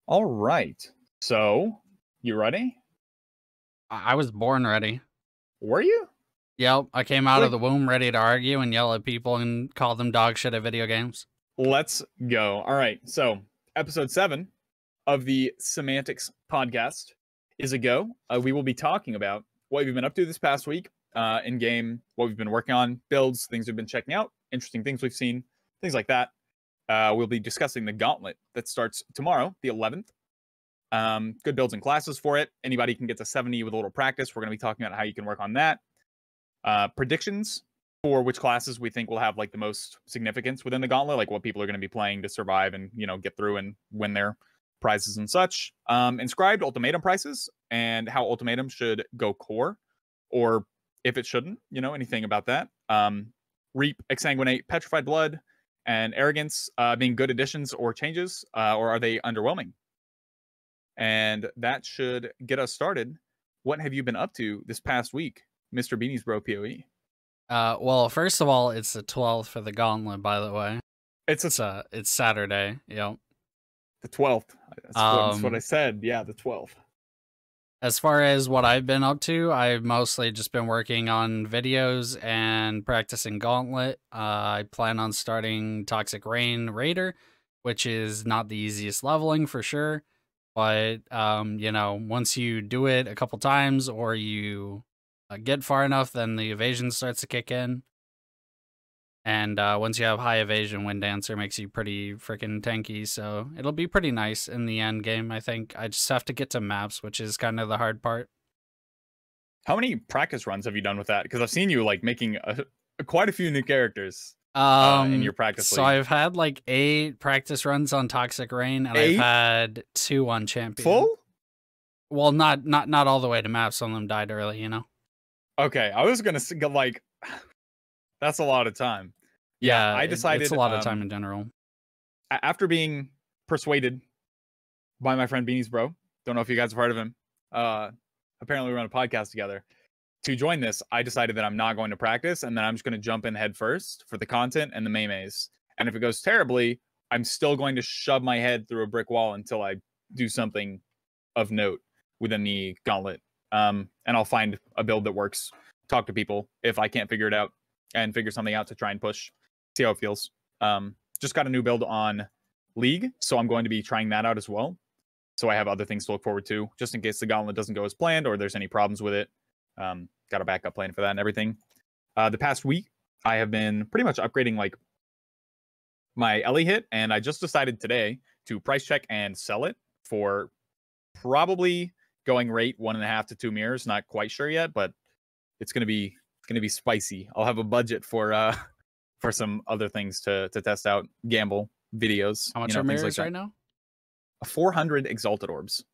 All right. So, you ready? I was born ready. Were you? Yep, I came out of Like, the womb ready to argue and yell at people and call them dog shit at video games. let's go. All right. So, episode 7 of the Semantics podcast is a go. We will be talking about what we've been up to this past week in game, what we've been working on, builds, things we've been checking out, interesting things we've seen, things like that. We'll be discussing the Gauntlet that starts tomorrow, the 11th. Good builds and classes for it. Anybody can get to 70 with a little practice. We're going to be talking about how you can work on that. Predictions for which classes we think will have like the most significance within the Gauntlet, like what people are going to be playing to survive and, you know, get through and win their prizes and such. Inscribed ultimatum prices and how ultimatum should go core, or if it shouldn't, you know, anything about that. Reap, Exsanguinate, Petrified Blood, and Arrogance being good additions or changes, or are they underwhelming? And that should get us started. What have you been up to this past week, Mr. BeaniesbroPoE? Well, first of all, it's the 12th for the Gauntlet, by the way. It's Saturday. Yep. The 12th. That's what I said. Yeah, the 12th. As far as what I've been up to, I've mostly just been working on videos and practicing Gauntlet. I plan on starting Toxic Rain Raider, which is not the easiest leveling for sure. But, you know, once you do it a couple times or you get far enough, then the evasion starts to kick in. And once you have high evasion, Wind Dancer makes you pretty freaking tanky. So it'll be pretty nice in the end game, I think. I just have to get to maps, which is kind of the hard part. How many practice runs have you done with that? Because I've seen you like making quite a few new characters in your practice league. So I've had like 8 practice runs on Toxic Rain, and 8? I've had 2 on Champion. Full? Well, not all the way to maps. Some of them died early, you know. Okay, I was gonna say, like, that's a lot of time. Yeah, I decided it's a lot of time in general. After being persuaded by my friend Beaniesbro, don't know if you guys have heard of him. Apparently we run a podcast together. To join this, I decided that I'm not going to practice, and then I'm just going to jump in head first for the content and the maymays. And if it goes terribly, I'm still going to shove my head through a brick wall until I do something of note within the Gauntlet. And I'll find a build that works, talk to people if I can't figure it out, and figure something out to try and push, see how it feels. Just got a new build on League, so I'm going to be trying that out as well. So I have other things to look forward to, just in case the Gauntlet doesn't go as planned or there's any problems with it. Got a backup plan for that and everything. The past week, I have been pretty much upgrading like my Ellie hit, and I just decided today to price check and sell it for probably going rate 1.5 to 2 mirrors. Not quite sure yet, but it's gonna be spicy. I'll have a budget for some other things to test out, gamble videos. How much are mirrors right now? 400 Exalted Orbs.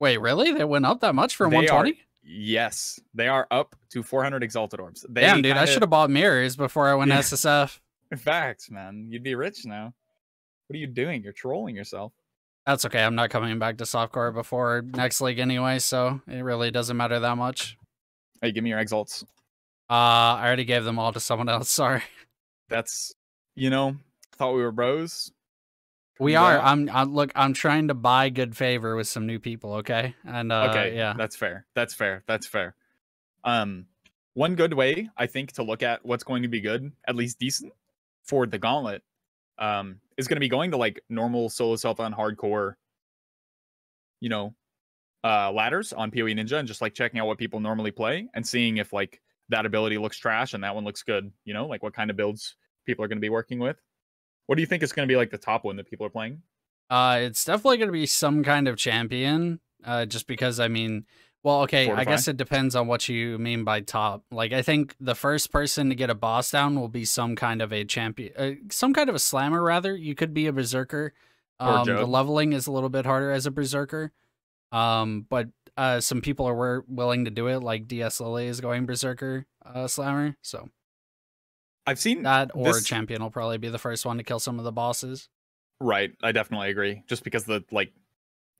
Wait, really? They went up that much from 120? Yes, they are up to 400 Exalted Orbs. Damn, dude, I should have bought mirrors before I went SSF. In fact, man, you'd be rich now. What are you doing? You're trolling yourself. That's okay. I'm not coming back to softcore before next league anyway, so it really doesn't matter that much. Hey, give me your Exalts. I already gave them all to someone else. Sorry. That's, you know, thought we were bros. We are. I'm trying to buy good favor with some new people, okay? And okay, yeah. That's fair. One good way, I think, to look at what's going to be good, at least decent, for the Gauntlet, is going to be going to like normal solo self-on hardcore, you know, ladders on PoE Ninja, and just like checking out what people normally play and seeing if like that ability looks trash and that one looks good, you know, like what kind of builds people are going to be working with. What do you think is going to be like the top one that people are playing? It's definitely going to be some kind of champion, just because, I mean, well, okay, Fortify. I guess it depends on what you mean by top. Like, I think the first person to get a boss down will be some kind of a champion, some kind of a slammer, rather. You could be a berserker. The leveling is a little bit harder as a berserker. But some people are willing to do it, like DS Lily is going berserker slammer, so I've seen that, or champion will probably be the first one to kill some of the bosses. Right, I definitely agree. Just because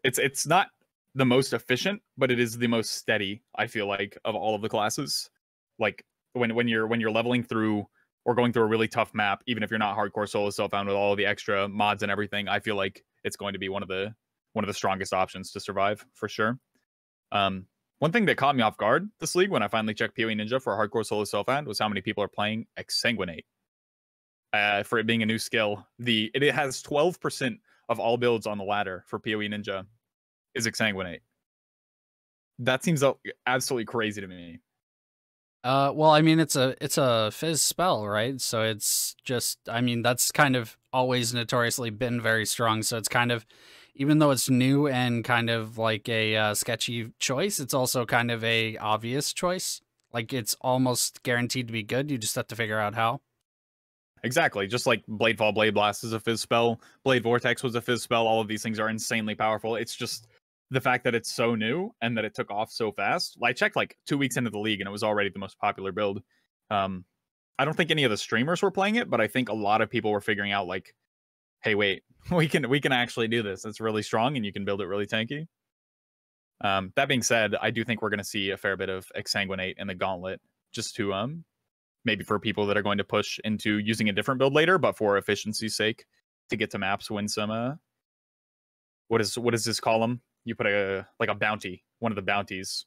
it's not the most efficient, but it is the most steady, I feel like, of all of the classes. Like when you're leveling through or going through a really tough map, even if you're not hardcore solo self-found with all of the extra mods and everything, I feel like it's going to be one of the one of the strongest options to survive for sure. One thing that caught me off guard this league when I finally checked PoE Ninja for a hardcore solo self-ad was how many people are playing EXSANGUINATE. For it being a new skill, it has 12% of all builds on the ladder for PoE Ninja is EXSANGUINATE. That seems absolutely crazy to me. Well, I mean, it's a fizz spell, right? So it's just, I mean, that's kind of always notoriously been very strong. So it's kind of, even though it's new and kind of like a sketchy choice, it's also kind of a obvious choice. Like it's almost guaranteed to be good. You just have to figure out how. Exactly. Just like Bladefall, Blade Blast is a fizz spell. Blade Vortex was a fizz spell. All of these things are insanely powerful. It's just the fact that it's so new and that it took off so fast. I checked like 2 weeks into the league and it was already the most popular build. I don't think any of the streamers were playing it, but I think a lot of people were figuring out like, hey, wait, we can actually do this. It's really strong and you can build it really tanky. That being said, I do think we're going to see a fair bit of EXSANGUINATE in the Gauntlet, just to maybe for people that are going to push into using a different build later, but for efficiency's sake, to get to maps when some what is this column? You put a bounty, one of the bounties.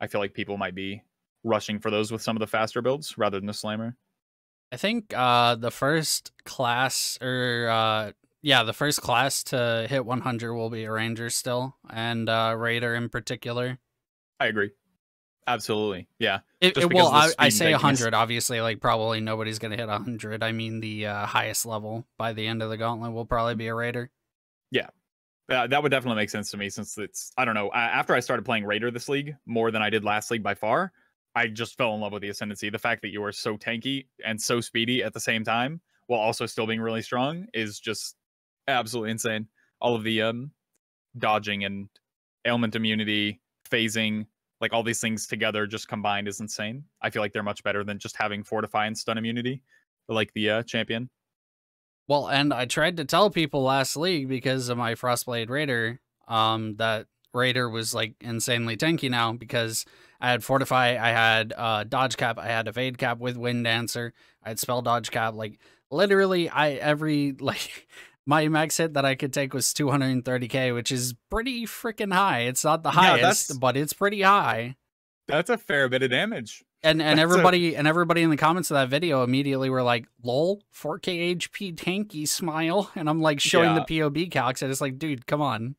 I feel like people might be rushing for those with some of the faster builds rather than the slammer. I think the first class, or the first class to hit 100 will be a Ranger still, and Raider in particular. I agree. Absolutely. Yeah. Well, I say 100, obviously, like probably nobody's going to hit 100. I mean, the highest level by the end of the Gauntlet will probably be a Raider. Yeah. That would definitely make sense to me, since it's, I don't know, after I started playing Raider this league, more than I did last league by far, I just fell in love with the Ascendancy. The fact that you are so tanky and so speedy at the same time, while also still being really strong, is just absolutely insane. All of the dodging and ailment immunity, phasing, like all these things together just combined is insane. I feel like they're much better than just having fortify and stun immunity, like the champion. Well, and I tried to tell people last league because of my Frostblade Raider, that Raider was like insanely tanky now, because I had Fortify, I had Dodge Cap, I had Evade Cap with Wind Dancer, I had Spell Dodge Cap. Like literally, my max hit that I could take was 230k, which is pretty freaking high. It's not the highest, but it's pretty high. That's a fair bit of damage. And everybody in the comments of that video immediately were like, "Lol, 4k HP tanky, smile." And I'm like showing the POB calcs, and it's like, dude, come on.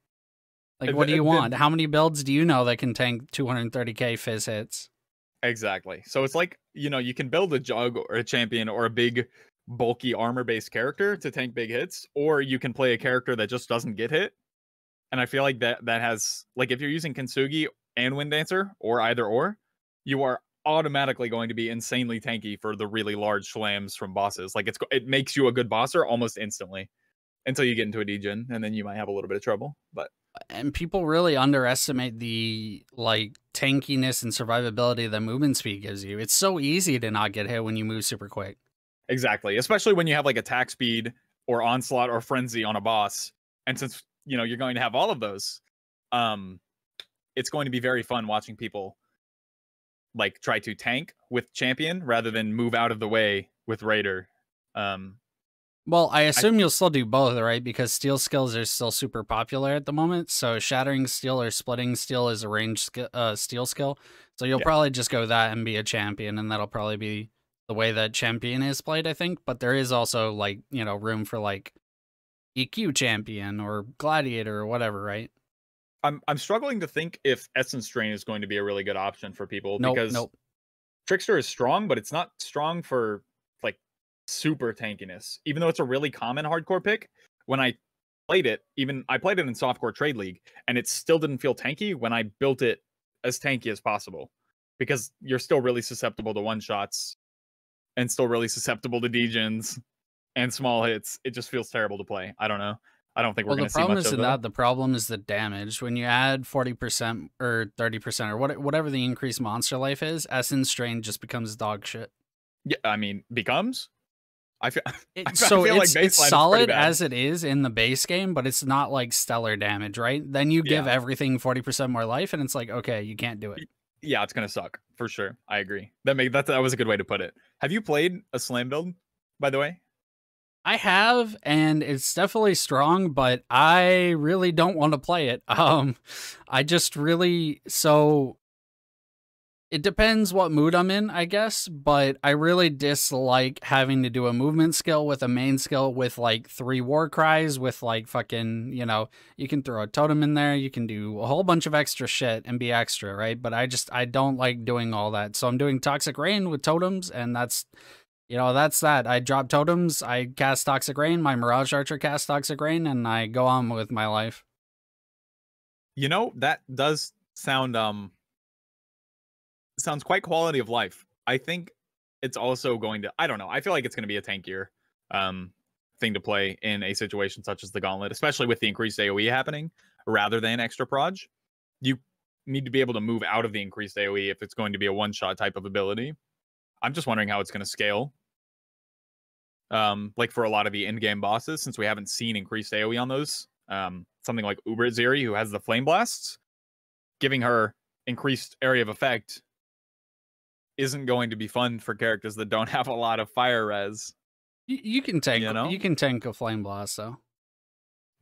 Like, what do you want? How many builds do you know that can tank 230k fizz hits? Exactly. So it's like, you know, you can build a Jug or a Champion or a big, bulky armor-based character to tank big hits, or you can play a character that just doesn't get hit. And I feel like that has, like, if you're using Kintsugi and Wind Dancer, or either or, you are automatically going to be insanely tanky for the really large slams from bosses. Like, it makes you a good bosser almost instantly, until you get into a degen, and then you might have a little bit of trouble. And people really underestimate the like tankiness and survivability that movement speed gives you. It's so easy to not get hit when you move super quick. Exactly, especially when you have like attack speed or onslaught or frenzy on a boss. And since, you know, you're going to have all of those, it's going to be very fun watching people like try to tank with champion rather than move out of the way with Raider. Well, I assume you'll still do both, right? Because steel skills are still super popular at the moment. So shattering steel or splitting steel is a ranged steel skill. So you'll probably just go that and be a champion, and that'll probably be the way that champion is played, I think. But there is also, like, you know, room for like EQ champion or gladiator or whatever, right? I'm struggling to think if Essence Drain is going to be a really good option for people, because Trickster is strong, but it's not strong for like super tankiness. Even though it's a really common hardcore pick, when I played it, I played it in softcore trade league, and it still didn't feel tanky when I built it as tanky as possible, because you're still really susceptible to one shots and still really susceptible to degens and small hits. It just feels terrible to play. I don't know. I don't think we're going to see much of that. The problem is the damage. When you add 40% or 30% or whatever the increased monster life is, Essence Drain just becomes dog shit. Yeah, I mean, becomes. I feel it's solid as it is in the base game, but it's not like stellar damage, right? Then you give everything 40% more life, and it's like, okay, you can't do it. Yeah, it's gonna suck for sure. I agree. That was a good way to put it. Have you played a slam build, by the way? I have, and it's definitely strong, but I really don't want to play it. I just really so it depends what mood I'm in, I guess, but I really dislike having to do a movement skill with a main skill with like 3 war cries with like fucking, you can throw a totem in there, you can do a whole bunch of extra shit and be extra, right? But I don't like doing all that. So I'm doing Toxic Rain with totems, and that's that. I drop totems, I cast Toxic Rain, my Mirage Archer casts Toxic Rain, and I go on with my life. That does sounds quite quality of life. I think it's also going to, I don't know, I feel like it's going to be a tankier thing to play in a situation such as the Gauntlet, especially with the increased AoE happening rather than extra proj. You need to be able to move out of the increased AoE if it's going to be a one-shot type of ability. I'm just wondering how it's going to scale. Like for a lot of the in-game bosses, since we haven't seen increased AoE on those. Something like Uber Ziri, who has the Flame Blasts, giving her increased area of effect isn't going to be fun for characters that don't have a lot of fire res. You can tank, you can tank a Flame Blast, though.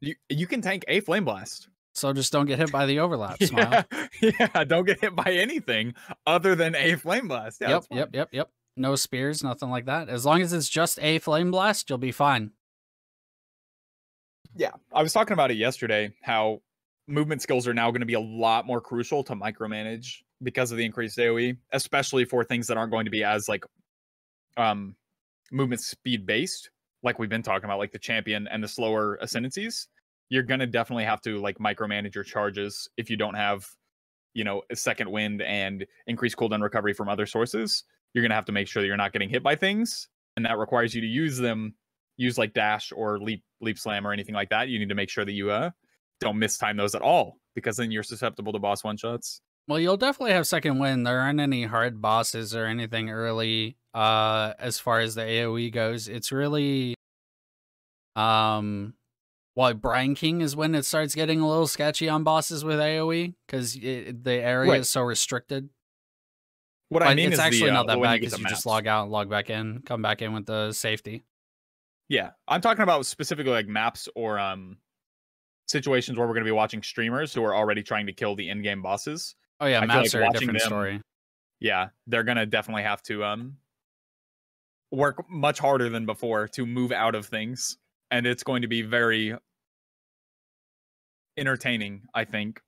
You can tank a Flame Blast. So just don't get hit by the overlap, Smile. Yeah, don't get hit by anything other than a Flame Blast. Yeah, yep. No spears, nothing like that. As long as it's just a Flame Blast, you'll be fine. Yeah, I was talking about it yesterday, how movement skills are now going to be a lot more crucial to micromanage because of the increased AoE, especially for things that aren't going to be as like movement speed based, like we've been talking about, like the champion and the slower ascendancies. You're going to definitely have to like micromanage your charges if you don't have, a second wind and increased cooldown recovery from other sources. You're going to have to make sure that you're not getting hit by things, and that requires you to use like dash or leap slam or anything like that. You need to make sure that you don't mistime those at all, because then you're susceptible to boss one shots. Well, you'll definitely have second wind. There aren't any hard bosses or anything early as far as the AoE goes. It's really Brine King is when it starts getting a little sketchy on bosses with AoE, because the area is so restricted. What I mean it's is actually not that bad, because you maps. just log out and log back in, come back in with the safety. Yeah, I'm talking about specifically like maps or situations where we're going to be watching streamers who are already trying to kill the in-game bosses. Oh yeah, maps are a different story. Yeah, they're going to definitely have to work much harder than before to move out of things, and it's going to be very entertaining, I think.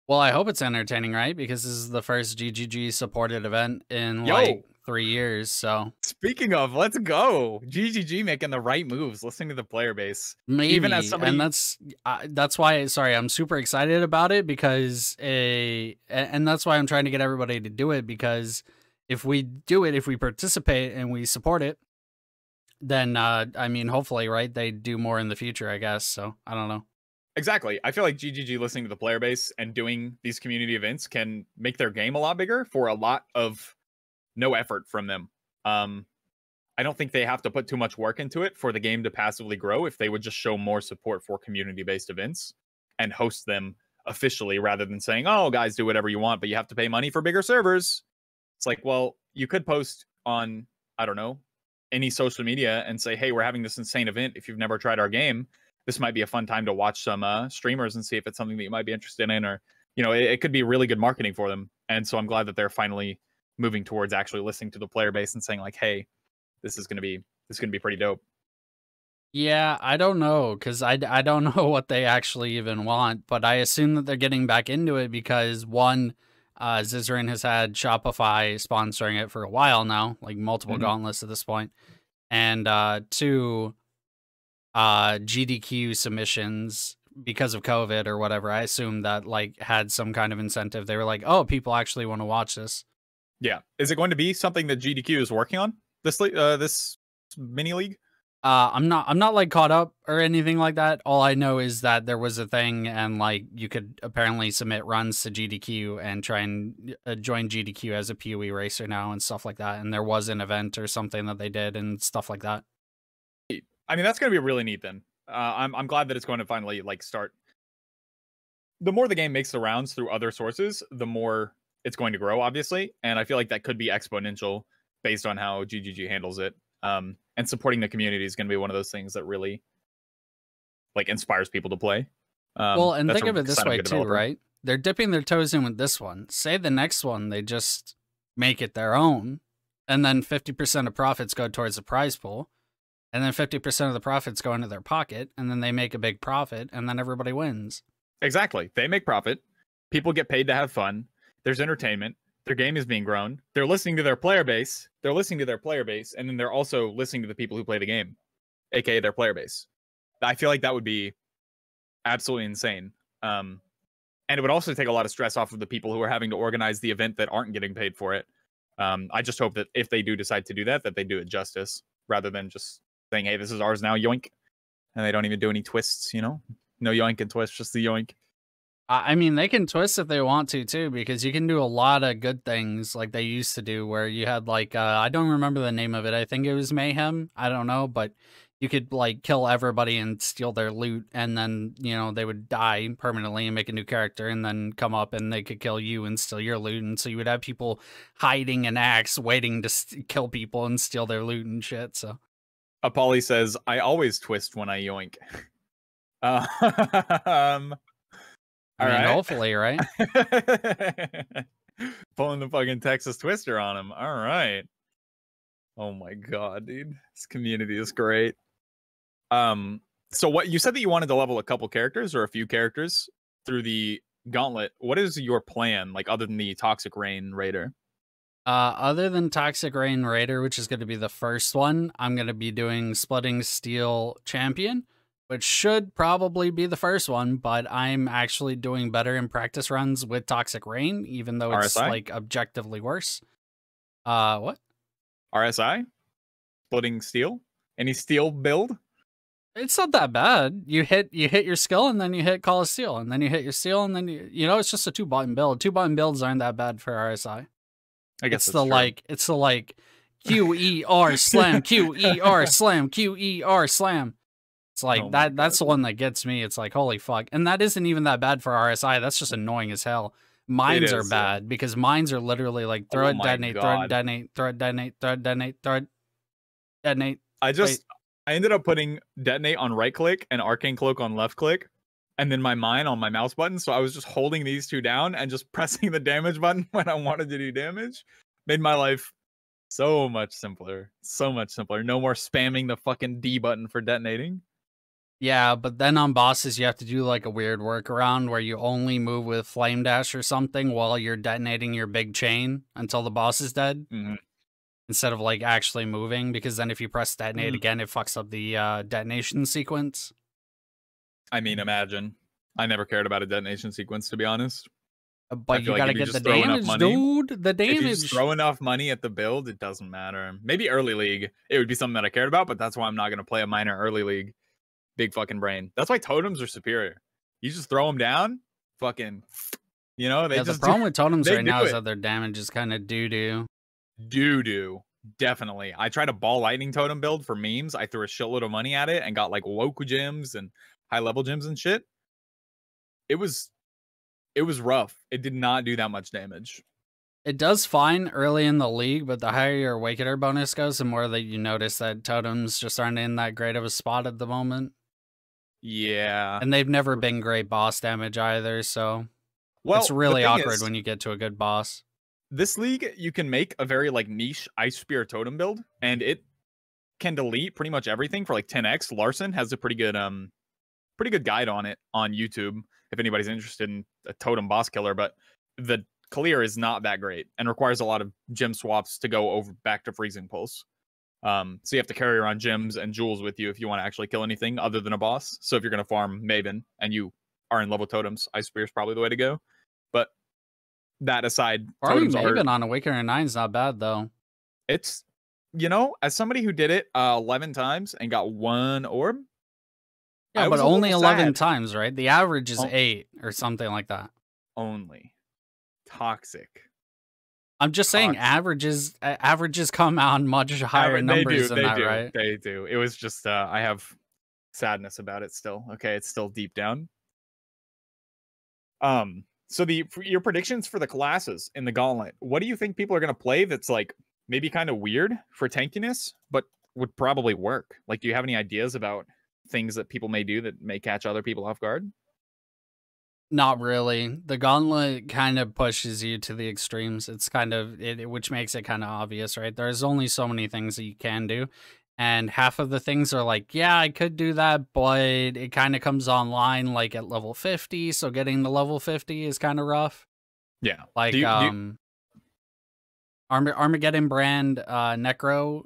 Well, I hope it's entertaining, right? Because this is the first GGG supported event in like 3 years. So speaking of, let's go. GGG making the right moves, listening to the player base. Maybe, even as somebody, and that's why. Sorry, I'm super excited about it, because and that's why I'm trying to get everybody to do it, because if we do it, if we participate and we support it, then I mean, hopefully, right? They do more in the future, I guess. So I don't know. Exactly. I feel like GGG listening to the player base and doing these community events can make their game a lot bigger for a lot of no effort from them. I don't think they have to put too much work into it for the game to passively grow if they would just show more support for community-based events and host them officially, rather than saying, oh, guys, do whatever you want, but you have to pay money for bigger servers. It's like, well, you could post on, I don't know, any social media and say, hey, we're having this insane event. If you've never tried our game, this might be a fun time to watch some streamers and see if it's something that you might be interested in, or, it could be really good marketing for them. And so I'm glad that they're finally moving towards actually listening to the player base and saying like, hey, this is going to be pretty dope. Yeah, I don't know, because I don't know what they actually even want, but I assume that they're getting back into it because, one, Zizarin has had Shopify sponsoring it for a while now, like multiple gauntlets at this point, and two, GDQ submissions because of COVID or whatever. I assume that like had some kind of incentive. They were like, oh, people actually want to watch this. Yeah. Is it going to be something that GDQ is working on this mini league? I'm not like caught up or anything like that. All I know is that there was a thing, and like you could apparently submit runs to GDQ and try and join GDQ as a PoE racer now and stuff like that. And there was an event or something that they did and stuff like that. I mean, that's going to be really neat then. I'm glad that it's going to finally like start. The more the game makes the rounds through other sources, the more it's going to grow, obviously. And I feel like that could be exponential based on how GGG handles it. And supporting the community is going to be one of those things that really like inspires people to play. Well, and That's think a of it this sign of a way good too, developer. right? They're dipping their toes in with this one. Say the next one, they just make it their own, and then 50% of profits go towards the prize pool, and then 50% of the profits go into their pocket, and then they make a big profit, and then everybody wins. Exactly. They make profit. People get paid to have fun. There's entertainment. Their game is being grown. They're listening to their player base. And then they're also listening to the people who play the game, aka their player base. I feel like that would be absolutely insane. And it would also take a lot of stress off of the people who are having to organize the event that aren't getting paid for it. I just hope that if they do decide to do that, that they do it justice rather than just saying, hey, this is ours now, yoink. And they don't even do any twists, you know? No yoink and twist, just the yoink. I mean, they can twist if they want to, too, because you can do a lot of good things like they used to do where you had, like, I don't remember the name of it. I think it was Mayhem. I don't know, but you could, like, kill everybody and steal their loot, and then, you know, they would die permanently and make a new character, and then come up and they could kill you and steal your loot, and so you would have people hiding an axe, waiting to kill people and steal their loot and shit, so. Apolly says, I always twist when I yoink. I mean, hopefully, right? Pulling the fucking Texas Twister on him. All right. Oh my god, dude. This community is great. So what you said that you wanted to level a couple characters or a few characters through the gauntlet. What is your plan, like other than the Toxic Rain Raider? Other than Toxic Rain Raider, which is going to be the first one, I'm going to be doing Splitting Steel Champion, which should probably be the first one, but I'm actually doing better in practice runs with Toxic Rain, even though it's RSI? like objectively worse. What? RSI? Splitting Steel? Any steel build? It's not that bad. You hit your skill, and then you hit Call of Steel, and then you hit your steel, and then you know, it's just a 2-button build. 2-button builds aren't that bad for RSI. I guess it's the like QER slam, QER slam, QER slam. It's like that's the one that gets me. It's like, holy fuck. And that isn't even that bad for RSI. That's just annoying as hell. Mines are bad because mines are literally like throw it, detonate, throw it, detonate, throw it, detonate, throw it, detonate, throw it, detonate. I ended up putting detonate on right click and arcane cloak on left click, and then my mine on my mouse button. So I was just holding these two down and just pressing the damage button when I wanted to do damage. Made my life so much simpler. So much simpler. No more spamming the fucking D button for detonating. Yeah, but then on bosses, you have to do like a weird workaround where you only move with Flame Dash or something while you're detonating your big chain until the boss is dead. Mm-hmm. Instead of like actually moving, because then if you press detonate again, it fucks up the detonation sequence. I mean, imagine. I never cared about a detonation sequence, to be honest. But you gotta get the damage, dude. The damage. If you just throw enough money at the build, it doesn't matter. Maybe early league, it would be something that I cared about, but that's why I'm not going to play a minor early league. Big fucking brain. That's why totems are superior. You just throw them down, fucking, you know, they just the problem with totems right now is that their damage is kind of doo-doo. Doo-doo. Definitely. I tried a ball lightning totem build for memes. I threw a shitload of money at it and got like Woku gems and high level gems and shit. It was rough. It did not do that much damage. It does fine early in the league, but the higher your Awakener bonus goes, the more that you notice that totems just aren't in that great of a spot at the moment. Yeah. And they've never been great boss damage either, so it's really awkward when you get to a good boss. This league, you can make a very like niche Ice Spear totem build, and it can delete pretty much everything for like 10x. Larson has a pretty good guide on it on YouTube if anybody's interested in a totem boss killer, but the clear is not that great and requires a lot of gem swaps to go over back to freezing pulse. So you have to carry around gems and jewels with you if you want to actually kill anything other than a boss. So if you're going to farm Maven and you are in level totems, Ice Spear is probably the way to go. But that aside, farming Maven on Awakener 9 is not bad though. It's, you know, as somebody who did it 11 times and got 1 orb. Yeah, but only 11 times, right? The average is 8 or something like that. Only. Toxic. I'm just saying averages come out much higher numbers than that, right? They do. It was just I have sadness about it still. Okay, it's still deep down. So your predictions for the classes in the Gauntlet, what do you think people are going to play that's like maybe kind of weird for tankiness, but would probably work. Like, do you have any ideas about things that people may do that may catch other people off guard? Not really. The gauntlet kind of pushes you to the extremes. It's kind of which makes it kind of obvious, right? There's only so many things that you can do. And half of the things are like, yeah, I could do that, but it kind of comes online like at level 50. So getting to level 50 is kind of rough. Yeah. Like, Armageddon brand Necro,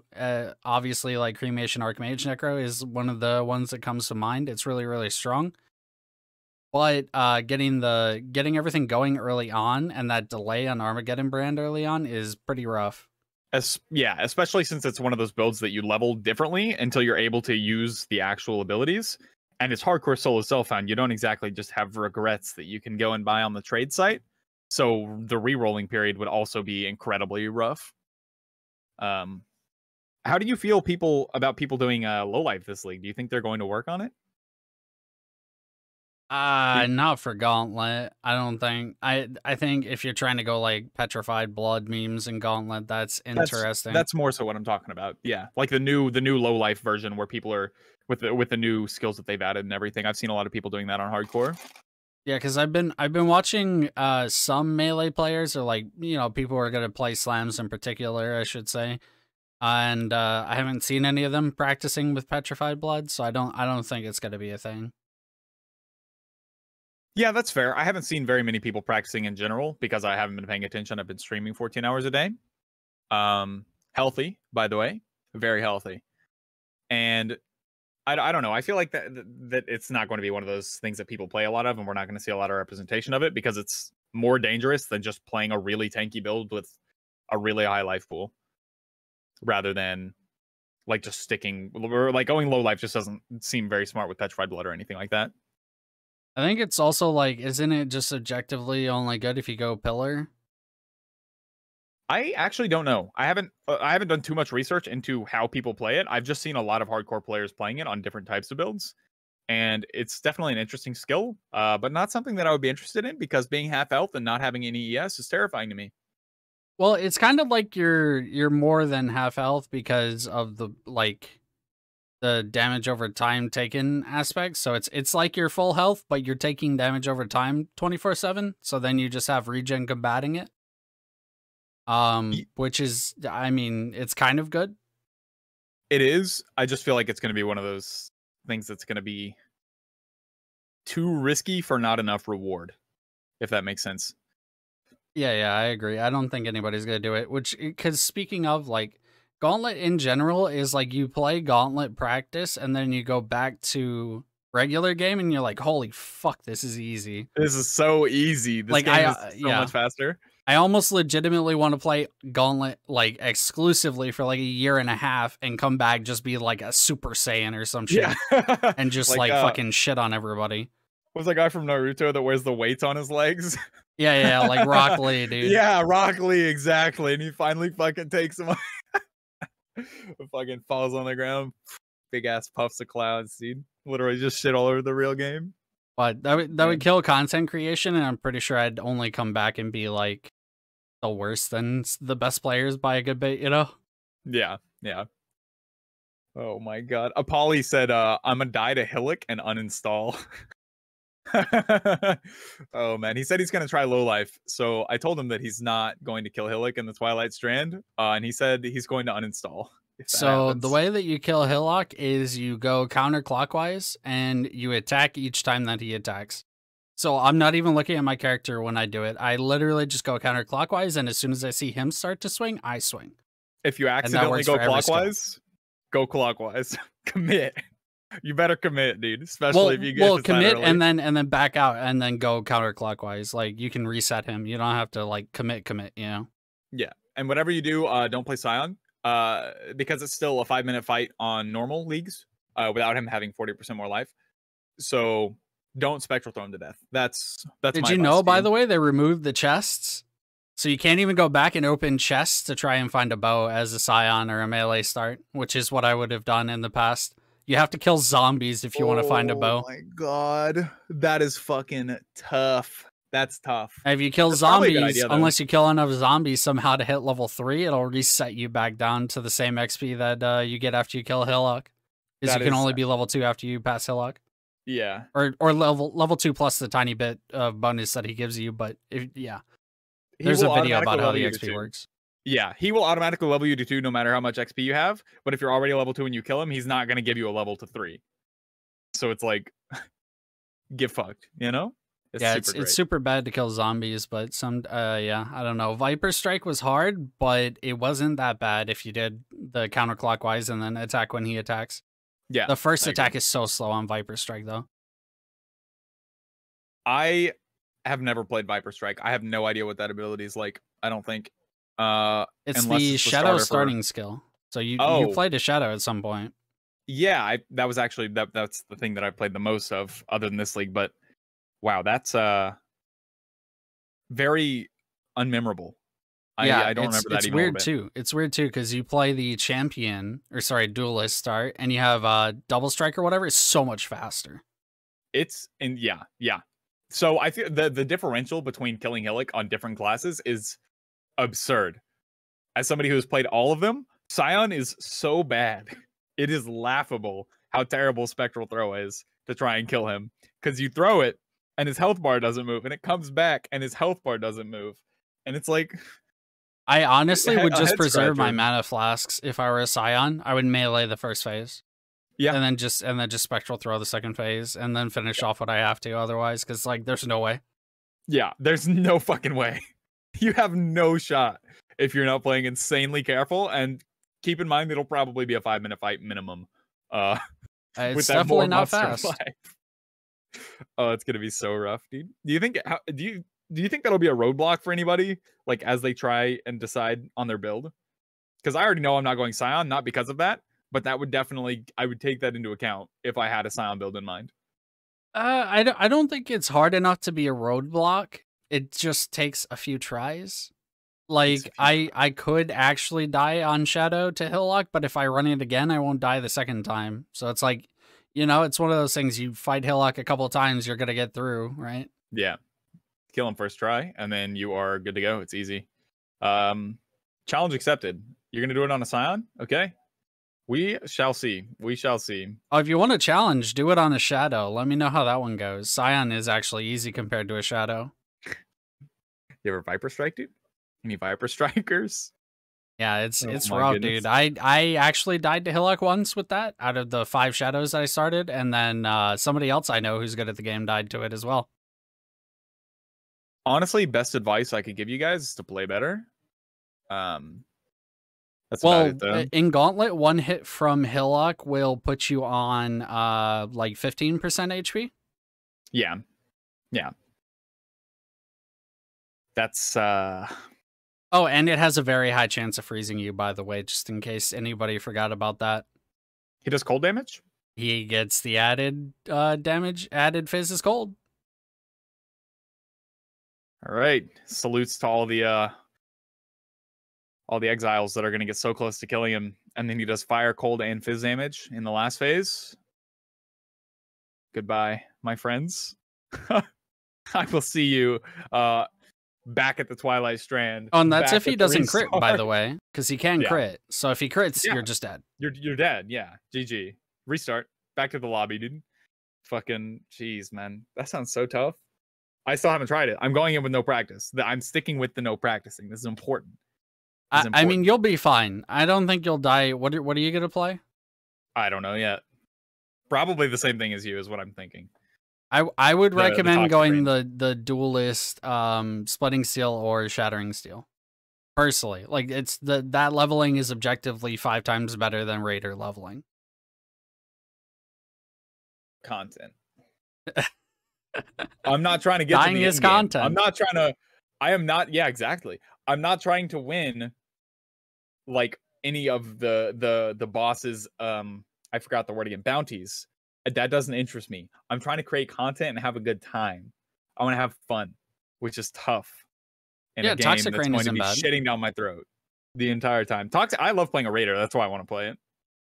obviously like Cremation Archmage Necro is one of the ones that comes to mind. It's really, really strong. But getting everything going early on and that delay on Armageddon brand early on is pretty rough. Yeah, especially since it's one of those builds that you level differently until you're able to use the actual abilities. And it's hardcore solo self-found. You don't exactly just have regrets that you can go and buy on the trade site. So the re-rolling period would also be incredibly rough. How do you feel about people doing low life this league? Do you think they're going to work on it? Not for Gauntlet. I don't think. I think if you're trying to go like petrified blood memes and Gauntlet, that's interesting. That's more so what I'm talking about. Yeah, like the new low life version where people are with the new skills that they've added and everything. I've seen a lot of people doing that on hardcore. Yeah, because I've been watching some melee players, or like, you know, people who are gonna play slams in particular, I should say, and I haven't seen any of them practicing with petrified blood, so I don't think it's gonna be a thing. Yeah, that's fair. I haven't seen very many people practicing in general because I haven't been paying attention. I've been streaming 14 hours a day. Healthy, by the way, very healthy. And I don't know. I feel like that it's not going to be one of those things that people play a lot of, and we're not going to see a lot of representation of it because it's more dangerous than just playing a really tanky build with a really high life pool, rather than like just sticking or like going low life just doesn't seem very smart with petrified blood or anything like that. I think it's also like, isn't it just objectively only good if you go pillar? I actually don't know. I haven't done too much research into how people play it. I've just seen a lot of hardcore players playing it on different types of builds, and it's definitely an interesting skill, but not something that I would be interested in because being half health and not having any ES is terrifying to me. Well, it's kind of like you're more than half health because of the damage over time taken aspect. So it's like you're full health, but you're taking damage over time 24/7. So then you just have regen combating it. Which is, I mean, it's kind of good. It is. I just feel like it's going to be one of those things that's going to be too risky for not enough reward, if that makes sense. Yeah, I agree. I don't think anybody's going to do it, because speaking of, like, Gauntlet in general is like you play Gauntlet practice and then you go back to regular game and you're like, holy fuck, this is easy. This is so easy. This game is so much faster. I almost legitimately want to play Gauntlet like exclusively for like a year and a half and come back just be like a Super Saiyan or some shit and just like fucking shit on everybody. What's that guy from Naruto that wears the weights on his legs? Yeah, like Rock Lee, dude. Yeah, Rock Lee, exactly. And he finally fucking takes him. Fucking falls on the ground. Big ass puffs of clouds, dude. Literally just shit all over the real game. But that would kill content creation, and I'm pretty sure I'd only come back and be like the worse than the best players by a good bit, you know? Yeah. Oh my god. Apolly said, I'm gonna die to Hillock and uninstall. Oh man, he said he's gonna try low life. So I told him that he's not going to kill Hillock in the Twilight Strand, and he said he's going to uninstall. So the way that you kill Hillock is you go counterclockwise and you attack each time that he attacks. So I'm not even looking at my character when I do it. I literally just go counterclockwise, and as soon as I see him start to swing, I swing. If you accidentally go clockwise, go clockwise. Commit. You better commit, dude. Especially if you get commit and then back out and then go counterclockwise. Like you can reset him. You don't have to like commit, you know? Yeah. And whatever you do, don't play Scion. Because it's still a 5-minute fight on normal leagues, without him having 40% more life. So don't spectral throw him to death. That's Did you know, by the way, they removed the chests? So you can't even go back and open chests to try and find a bow as a Scion or a melee start, which is what I would have done in the past. You have to kill zombies if you want to find a bow. Oh my god. That is fucking tough. That's tough. If you kill That's probably a good zombies, idea, though. unless you kill enough zombies somehow to hit level 3, it'll reset you back down to the same XP that you get after you kill Hillock. Because you can only be level 2 after you pass Hillock. Yeah. Or level 2 plus the tiny bit of bonus that he gives you, but yeah. There's a video about how the XP works. Yeah, he will automatically level you to 2 no matter how much XP you have, but if you're already level 2 and you kill him, he's not going to give you a level to 3. So it's like, get fucked, you know? It's super bad to kill zombies, but yeah, I don't know. Viper Strike was hard, but it wasn't that bad if you did the counterclockwise and then attack when he attacks. Yeah. The first attack is so slow on Viper Strike, though. I have never played Viper Strike. I have no idea what that ability is like, I don't think. It's the Shadow starting skill. So you played a Shadow at some point. Yeah, that was actually that's the thing that I played the most of other than this league, but wow, that's very unmemorable. Yeah, I don't remember that it's even weird a bit. too. It's weird too because you play the champion, or sorry, duelist start, and you have double strike or whatever. It's so much faster. Yeah. So I think the differential between killing Hillock on different classes is absurd. As somebody who has played all of them, Scion is so bad. It is laughable how terrible Spectral Throw is to try and kill him. Because you throw it, and his health bar doesn't move, and it comes back, and his health bar doesn't move. And it's like... I honestly would just preserve my mana flasks if I were a Scion. I would melee the first phase. Yeah. And then just Spectral Throw the second phase, and then finish off what I have to otherwise, because, like, there's no way. Yeah, there's no fucking way. You have no shot if you're not playing insanely careful, and keep in mind it'll probably be a 5-minute fight minimum. It's definitely not fast. Oh, it's gonna be so rough, dude. Do you think that'll be a roadblock for anybody, like as they try and decide on their build? Because I already know I'm not going Scion, not because of that, but that would definitely, I would take that into account if I had a Scion build in mind. I don't think it's hard enough to be a roadblock. It just takes a few tries. Like, I could actually die on Shadow to Hillock, but if I run it again, I won't die the second time. So it's like, you know, it's one of those things, you fight Hillock a couple of times, you're going to get through, right? Yeah. Kill him first try, and then you are good to go. It's easy. Challenge accepted. You're going to do it on a Scion? Okay. We shall see. We shall see. Oh, if you want a challenge, do it on a Shadow. Let me know how that one goes. Scion is actually easy compared to a Shadow. You ever Viper Strike, dude? Any Viper Strikers? Yeah, it's rough, goodness. Dude. I actually died to Hillock once with that out of the 5 Shadows that I started, and then somebody else I know who's good at the game died to it as well. Honestly, best advice I could give you guys is to play better. That's well, about it, though. In Gauntlet, 1 hit from Hillock will put you on like 15% HP. Yeah. That's Oh, and it has a very high chance of freezing you, by the way, just in case anybody forgot about that. He does cold damage? He gets the added damage, added phase is cold. All right. Salutes to all the exiles that are going to get so close to killing him. And then he does fire, cold, and fizz damage in the last phase. Goodbye, my friends. I will see you back at the Twilight Strand. Oh, and that's if he doesn't crit, by the way, because he can crit. So if he crits, you're just dead. You're dead. Yeah. GG. Restart. Back to the lobby, dude. Fucking jeez, man. That sounds so tough. I still haven't tried it. I'm going in with no practice. I'm sticking with the no practicing. This is important. I mean, you'll be fine. I don't think you'll die. What are you gonna play? I don't know yet. Probably the same thing as you is what I'm thinking. I would recommend going the duelist, splitting steel or shattering steel. Personally, like it's that leveling is objectively 5 times better than Raider leveling. Content. I'm not trying to get dying to the is content. I'm not trying to. I am not. Yeah, exactly. I'm not trying to win. Like any of the bosses. I forgot the word again. Bounties. That doesn't interest me. I'm trying to create content and have a good time. I want to have fun, which is tough. In a game Toxic that's Rain going to be bad. shitting down my throat the entire time. I love playing a Raider. That's why I want to play it.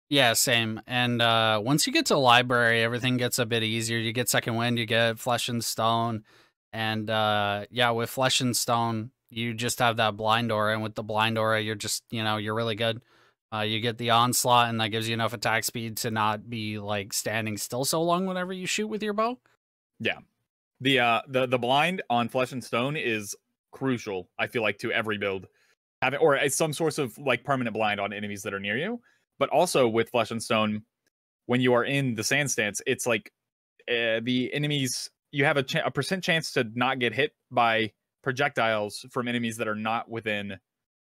Yeah, same. And once you get to library, everything gets a bit easier. You get Second Wind, you get Flesh and Stone. And yeah, with Flesh and Stone, you just have that blind aura, and with the blind aura, you're just, you know, you're really good. You get the onslaught, and that gives you enough attack speed to not be like standing still so long whenever you shoot with your bow. Yeah. The blind on Flesh and Stone is crucial, I feel like, to every build. Having or some source of like permanent blind on enemies that are near you. But also with Flesh and Stone, when you are in the sand stance, it's like the enemies, you have a percent chance to not get hit by projectiles from enemies that are not within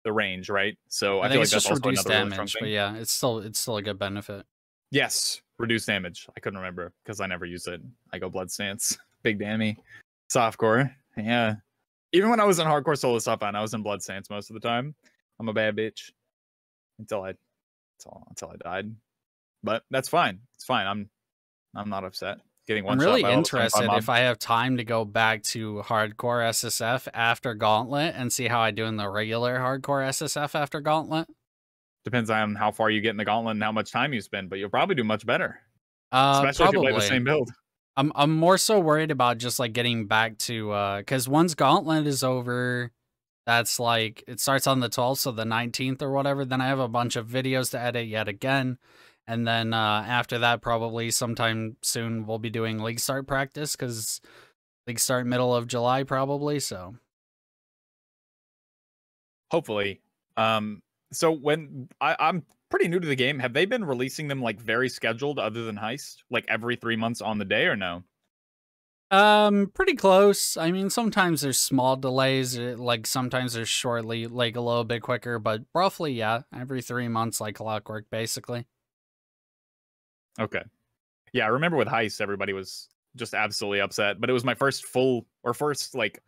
the range, right? So I feel like that's also another really strong thing. But yeah, it's still a good benefit. Yes, reduce damage. I couldn't remember because I never use it. I go blood stance, big dammy, softcore. Yeah, even when I was in hardcore solo stuff, I was in blood stance most of the time. I'm a bad bitch until I died. But that's fine. It's fine. I'm not upset. Getting one I'm shot really by all the 25 interested mob. if I have time to go back to hardcore SSF after Gauntlet and see how I do in the regular hardcore SSF after Gauntlet. Depends on how far you get in the Gauntlet and how much time you spend, but you'll probably do much better. Probably. Especially if you play the same build. I'm more so worried about just like getting back to because once Gauntlet is over, that's like it starts on the 12th, so the 19th or whatever. Then I have a bunch of videos to edit yet again. And then after that, probably sometime soon, we'll be doing League Start practice because League Start middle of July, probably. So hopefully. So when I'm pretty new to the game, have they been releasing them like very scheduled other than Heist? Like every 3 months on the day or no? Pretty close. I mean, sometimes there's small delays, like sometimes there's shortly, like a little bit quicker, but roughly, yeah, every 3 months, like clockwork, basically. Okay. Yeah, I remember with Heist, everybody was just absolutely upset, but it was my first first like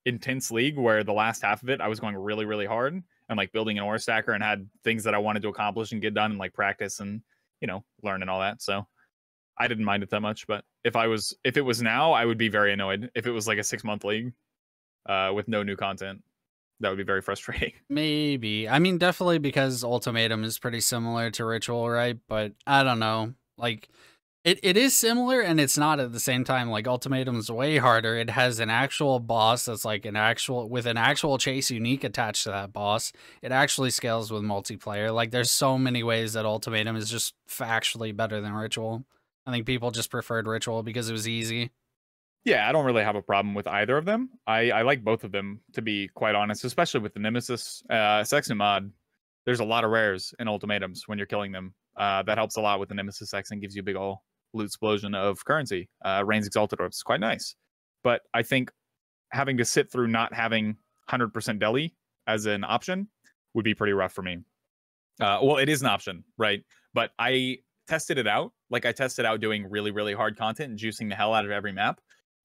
intense league where the last half of it I was going really, really hard and like building an aura stacker and had things that I wanted to accomplish and get done and like practice and, you know, learn and all that. So I didn't mind it that much, but if it was now, I would be very annoyed. If it was like a 6-month league with no new content, that would be very frustrating. Maybe. I mean, definitely because Ultimatum is pretty similar to Ritual, right? But I don't know. Like, it is similar and it's not at the same time. Like, Ultimatum's way harder. It has an actual boss that's like with an actual chase unique attached to that boss. It actually scales with multiplayer. Like, there's so many ways that Ultimatum is just factually better than Ritual. I think people just preferred Ritual because it was easy. Yeah, I don't really have a problem with either of them. I like both of them, to be quite honest, especially with the Nemesis Sexton mod. There's a lot of rares in Ultimatums when you're killing them. That helps a lot with the Nemesis Sexton, gives you a big ol' loot explosion of currency. Rain's Exalted Orbs is quite nice. But I think having to sit through not having 100% deli as an option would be pretty rough for me. Well, it is an option, right? But I tested it out. Like, I tested out doing really, really hard content and juicing the hell out of every map.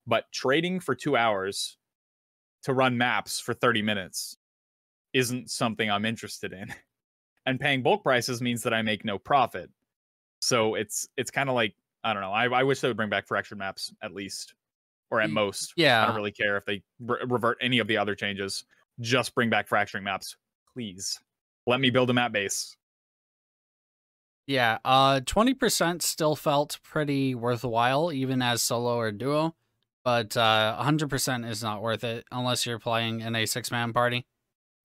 But trading for 2 hours to run maps for 30 minutes isn't something I'm interested in. And paying bulk prices means that I make no profit. So it's kind of like, I don't know. I wish they would bring back fractured maps at least, or at most. Yeah. I don't really care if they revert any of the other changes. Just bring back fracturing maps, please. Let me build a map base. Yeah, 20% still felt pretty worthwhile, even as solo or duo. But 100% is not worth it unless you're playing in a 6-man party.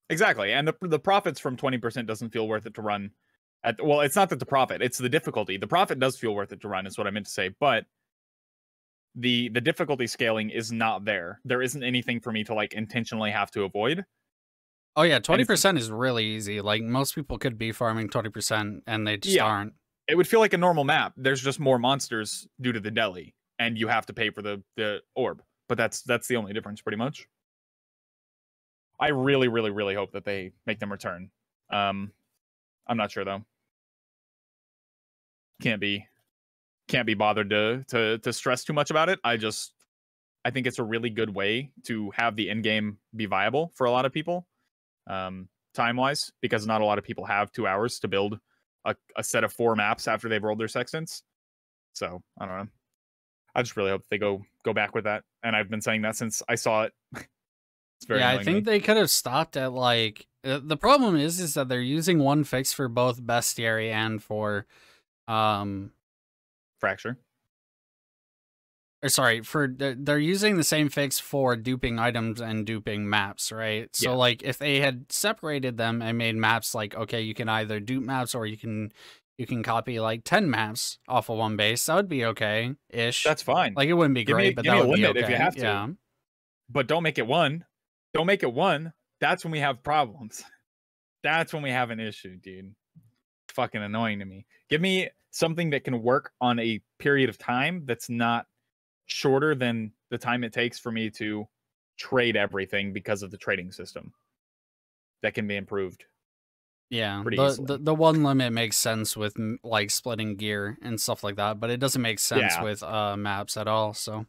Exactly, and the profits from 20% doesn't feel worth it to run. Well, it's not that the profit; it's the difficulty. The profit does feel worth it to run, is what I meant to say. But the difficulty scaling is not there. There isn't anything for me to like intentionally have to avoid. Oh yeah, 20% is really easy. Like most people could be farming 20%, and they just aren't. It would feel like a normal map. There's just more monsters due to the deli, and you have to pay for the orb. But that's the only difference, pretty much. I really, really, really hope that they make them return. I'm not sure though. Can't be bothered to stress too much about it. I think it's a really good way to have the end game be viable for a lot of people, time wise, because not a lot of people have 2 hours to build a set of 4 maps after they've rolled their sextants. So I don't know. I just really hope they go back with that. And I've been saying that since I saw it. It's very I think they could have stopped at like the problem is that they're using one fix for both bestiary and for fracture. Or sorry, they're using the same fix for duping items and duping maps, right? So Yeah. like if they had separated them and made maps like, okay, you can either dupe maps or you can copy like 10 maps off of one base, that would be okay-ish. That's fine. Like it wouldn't be great, but Give that me a would be limit okay. if you have to. Yeah. But don't make it one. Don't make it one. That's when we have problems. That's when we have an issue, dude. It's fucking annoying to me. Give me something that can work on a period of time that's not shorter than the time it takes for me to trade everything because of the trading system. That can be improved. Yeah, pretty easily. the one limit makes sense with like splitting gear and stuff like that, but it doesn't make sense Yeah. with maps at all. So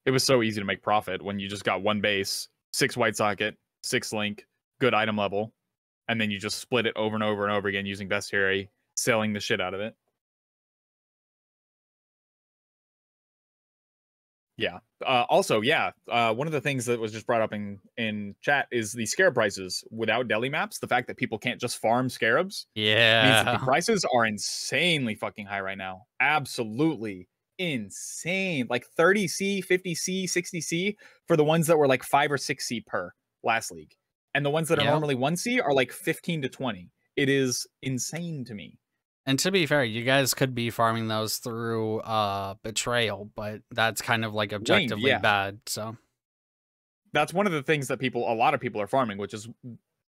It was so easy to make profit when you just got one base, 6 white socket, 6 link, good item level, and then you just split it over and over and over again using bestiary, selling the shit out of it. Yeah. Also, yeah, one of the things that was just brought up in chat is the scarab prices without deli maps. The fact that people can't just farm scarabs means that the yeah, prices are insanely fucking high right now. Absolutely insane. Like 30C, 50C, 60C for the ones that were like 5 or 6C per last league. And the ones that are Yep. normally 1C are like 15 to 20. It is insane to me. And to be fair, you guys could be farming those through betrayal, but that's kind of like objectively yeah. bad. So That's one of the things that a lot of people are farming, which is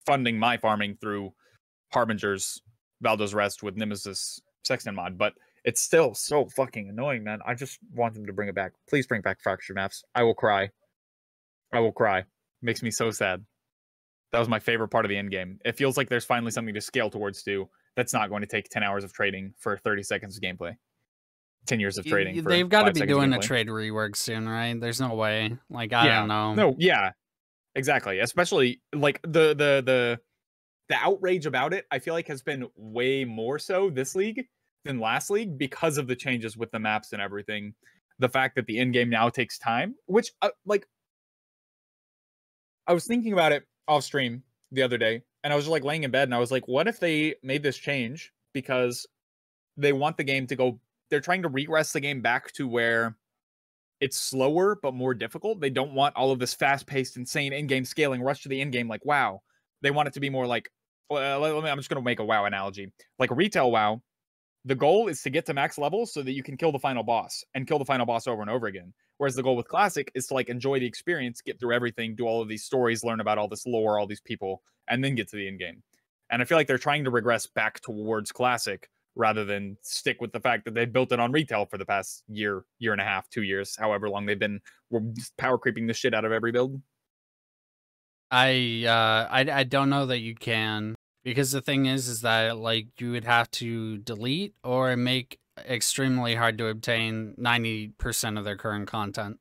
funding my farming through Harbinger's Valdo's Rest with Nemesis Sexton mod. But it's still so fucking annoying, man. I just want them to bring it back. Please bring back fracture maps. I will cry. I will cry. Makes me so sad. That was my favorite part of the end game. It feels like there's finally something to scale towards too. That's not going to take 10 hours of trading for 30 seconds of gameplay. 10 years of trading. They've got to be doing a trade rework soon, right? There's no way. Like I don't know. No, yeah, exactly. Especially like the outrage about it, I feel like has been way more so this league than last league because of the changes with the maps and everything. The fact that the end game now takes time, which like I was thinking about it off stream the other day, and I was just like laying in bed, and I was like, what if they made this change because they want the game to go? They're trying to regress the game back to where it's slower but more difficult. They don't want all of this fast-paced, insane in-game scaling, rush to the in-game like WoW. They want it to be more like, I'm just going to make a WoW analogy. Like retail WoW, the goal is to get to max level so that you can kill the final boss and kill the final boss over and over again. Whereas the goal with Classic is to like enjoy the experience, get through everything, do all of these stories, learn about all this lore, all these people, and then get to the in-game. And I feel like they're trying to regress back towards Classic rather than stick with the fact that they built it on retail for the past year and a half, 2 years, however long they've been power creeping the shit out of every build. I don't know that you can, because the thing is that like you would have to delete or make extremely hard to obtain 90% of their current content.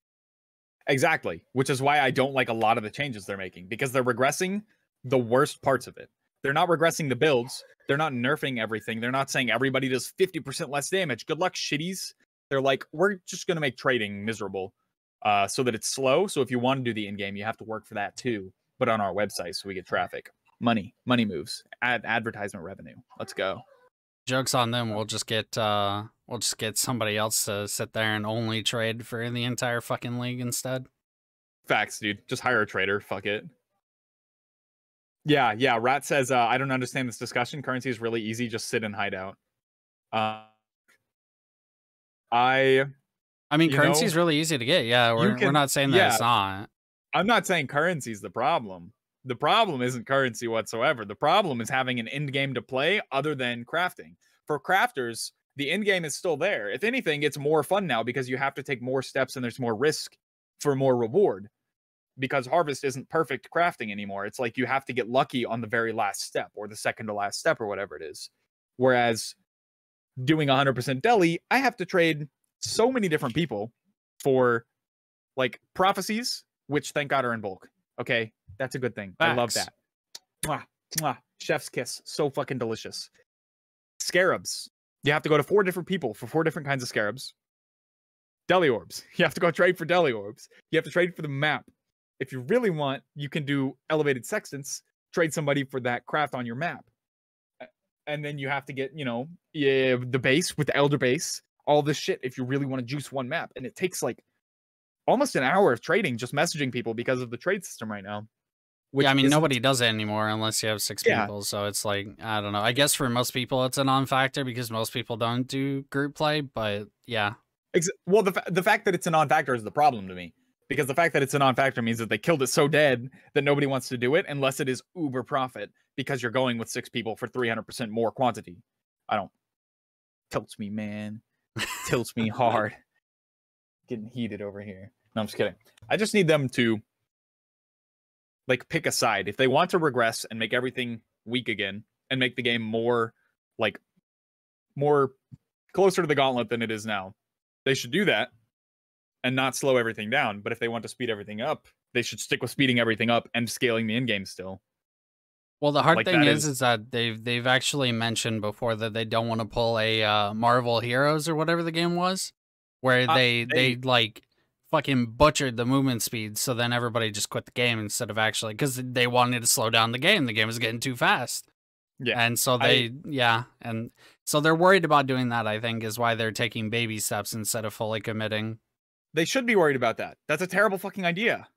Exactly, which is why I don't like a lot of the changes they're making, because they're regressing the worst parts of it. They're not regressing the builds. They're not nerfing everything. They're not saying everybody does 50% less damage. Good luck, shitties. They're like, we're just going to make trading miserable so that it's slow. So if you want to do the in-game, you have to work for that too. But on our website, so we get traffic. Money moves. Advertisement revenue. Let's go. Joke's on them. We'll just get somebody else to sit there and only trade for the entire fucking league instead. Facts, dude. Just hire a trader. Fuck it. Yeah. Rat says, I don't understand this discussion. Currency is really easy. Just sit and hide out. I mean, currency is really easy to get. Yeah, we're not saying that it's not. I'm not saying currency is the problem. The problem isn't currency whatsoever. The problem is having an end game to play other than crafting. For crafters, the end game is still there. If anything, it's more fun now because you have to take more steps and there's more risk for more reward. Because harvest isn't perfect crafting anymore. It's like you have to get lucky on the very last step or the second to last step or whatever it is. Whereas doing 100% deli, I have to trade so many different people for like prophecies, which thank God are in bulk. Okay, that's a good thing. Facts. I love that. Mwah, mwah. Chef's kiss. So fucking delicious. Scarabs. You have to go to 4 different people for 4 different kinds of scarabs. Deli orbs. You have to go trade for deli orbs. You have to trade for the map. If you really want, you can do elevated sextants, trade somebody for that craft on your map. And then you have to get, the base with the elder base. all this shit if you really want to juice one map. And it takes like almost an hour of trading, just messaging people because of the trade system right now. Yeah, I mean, nobody does it anymore unless you have 6 people. So it's like, I don't know. I guess for most people, it's a non-factor because most people don't do group play. But yeah. Well, the fact that it's a non-factor is the problem to me. Because the fact that it's a non-factor means that they killed it so dead that nobody wants to do it unless it is uber profit because you're going with 6 people for 300% more quantity. I don't. Tilts me, man. Tilts me hard. Getting heated over here. No, I'm just kidding. I just need them to like pick a side. If they want to regress and make everything weak again and make the game more like more closer to the Gauntlet than it is now, they should do that and not slow everything down. But if they want to speed everything up, they should stick with speeding everything up and scaling the in-game still. Well, the hard thing is that they've actually mentioned before that they don't want to pull a Marvel Heroes or whatever the game was, where they like fucking butchered the movement speed, so then everybody just quit the game instead of actually, because they wanted to slow down the game. The game was getting too fast. Yeah. And so and so they're worried about doing that, I think, is why they're taking baby steps instead of fully committing. They should be worried about that. That's a terrible fucking idea.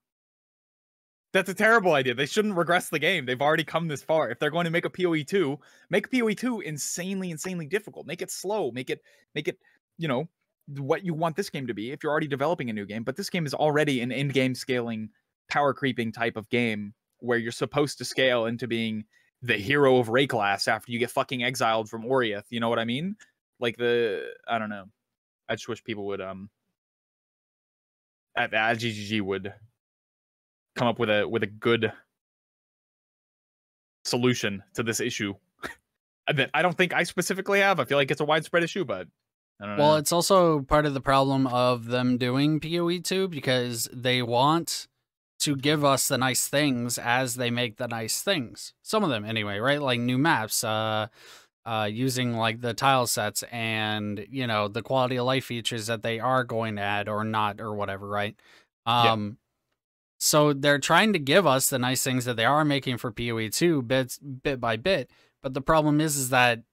That's a terrible idea. They shouldn't regress the game. They've already come this far. If they're going to make a PoE 2, make PoE 2 insanely difficult. Make it slow. Make it, you know, what you want this game to be if you're already developing a new game. But this game is already an in-game scaling, power creeping type of game where you're supposed to scale into being the hero of Ray class after you get fucking exiled from Oriath. You know what I mean? Like I don't know. I just wish people would, at GGG would come up with a good solution to this issue that I don't think I specifically have. I feel like it's a widespread issue, but I don't know. Well, it's also part of the problem of them doing PoE 2 because they want to give us the nice things as they make the nice things. Some of them anyway, right? Like new maps, using like the tile sets and, you know, the quality of life features that they are going to add or not or whatever, right? So they're trying to give us the nice things that they are making for PoE 2 bit by bit. But the problem is that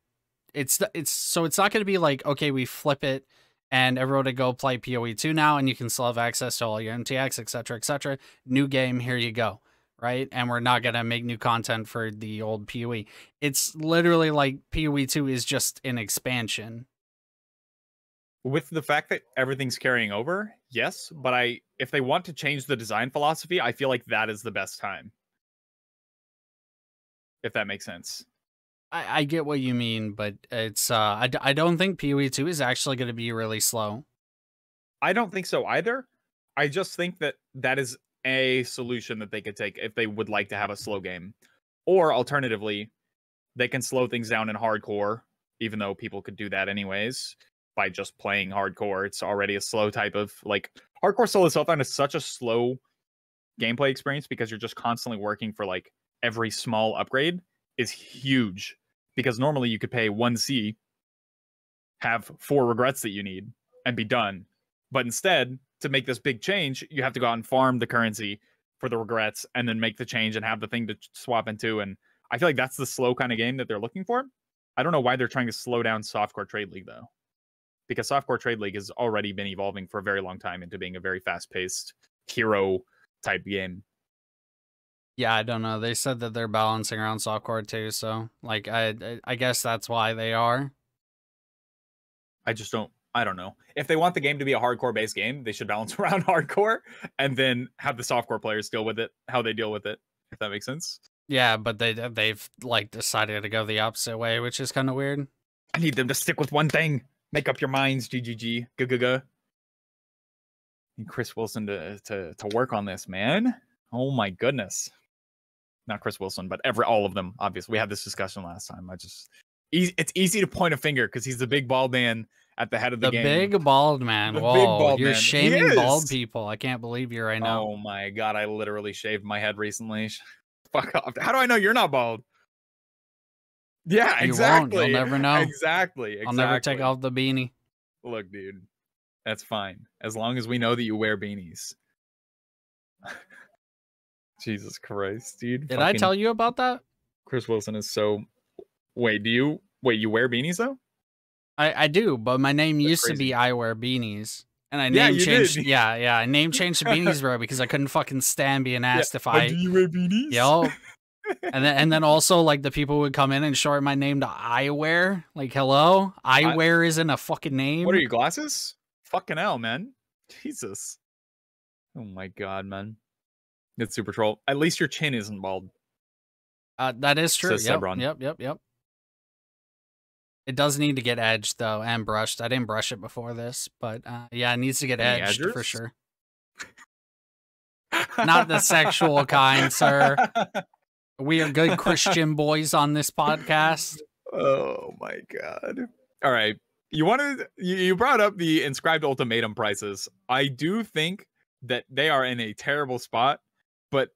it's not going to be like, okay, we flip it and everyone to go play PoE 2 now and you can still have access to all your MTX, etc., etc. New game, here you go, right? And we're not going to make new content for the old PoE. It's literally like PoE 2 is just an expansion. With the fact that everything's carrying over, yes, but if they want to change the design philosophy, I feel like that is the best time. If that makes sense. I get what you mean, but it's I don't think PoE 2 is actually going to be really slow. I don't think so either. I just think that is a solution that they could take if they would like to have a slow game. Or alternatively, they can slow things down in hardcore, even though people could do that anyways. By just playing hardcore, it's already a slow type of like hardcore solo self-found is such a slow gameplay experience because you're just constantly working for like every small upgrade is huge because normally you could pay 1C, have 4 regrets that you need and be done. But instead, to make this big change, you have to go out and farm the currency for the regrets and then make the change and have the thing to swap into. And I feel like that's the slow kind of game that they're looking for. I don't know why they're trying to slow down Softcore Trade League though. Because Softcore Trade League has already been evolving for a very long time into being a very fast-paced hero-type game. Yeah, I don't know. They said that they're balancing around Softcore too, so like I guess that's why they are. I don't know. If they want the game to be a hardcore-based game, they should balance around hardcore and then have the softcore players deal with it, how they deal with it, if that makes sense. Yeah, but they've like decided to go the opposite way, which is kind of weird. I need them to stick with one thing. Make up your minds, GGG. G-g-g. Need Chris Wilson to work on this, man. Oh my goodness. Not Chris Wilson, but all of them, obviously. We had this discussion last time. It's easy to point a finger because he's the big bald man at the head of the game. The big bald man. Whoa, you're shaming bald people. I can't believe you right now. Oh my god, I literally shaved my head recently. Fuck off. How do I know you're not bald? Yeah, exactly. You'll never know. Exactly. I'll never take off the beanie. Look, dude, that's fine. As long as we know that you wear beanies. Jesus Christ, dude. Did I tell you about that? Chris Wilson is so... Wait, you wear beanies, though? I do, but my name That's used to crazy. be I Wear Beanies. And I Yeah, name you changed, did. yeah, I name changed to Beaniesbro because I couldn't fucking stand being Yeah. asked if But do I, you wear beanies? yo, and then also like the people would come in and short my name to Eyewear. Like, hello, Eyewear isn't a fucking name. What are you, glasses? Fucking hell, man. Jesus. Oh my god, man. It's super troll. At least your chin isn't bald. That is true. Says Yep, Sebron. yep. It does need to get edged though and brushed. I didn't brush it before this, but yeah, it needs to get Any edged for edgers? sure. Not the sexual kind, sir. We are good Christian boys on this podcast. Oh my god. All right. You brought up the Inscribed Ultimatum prices. I do think that they are in a terrible spot, but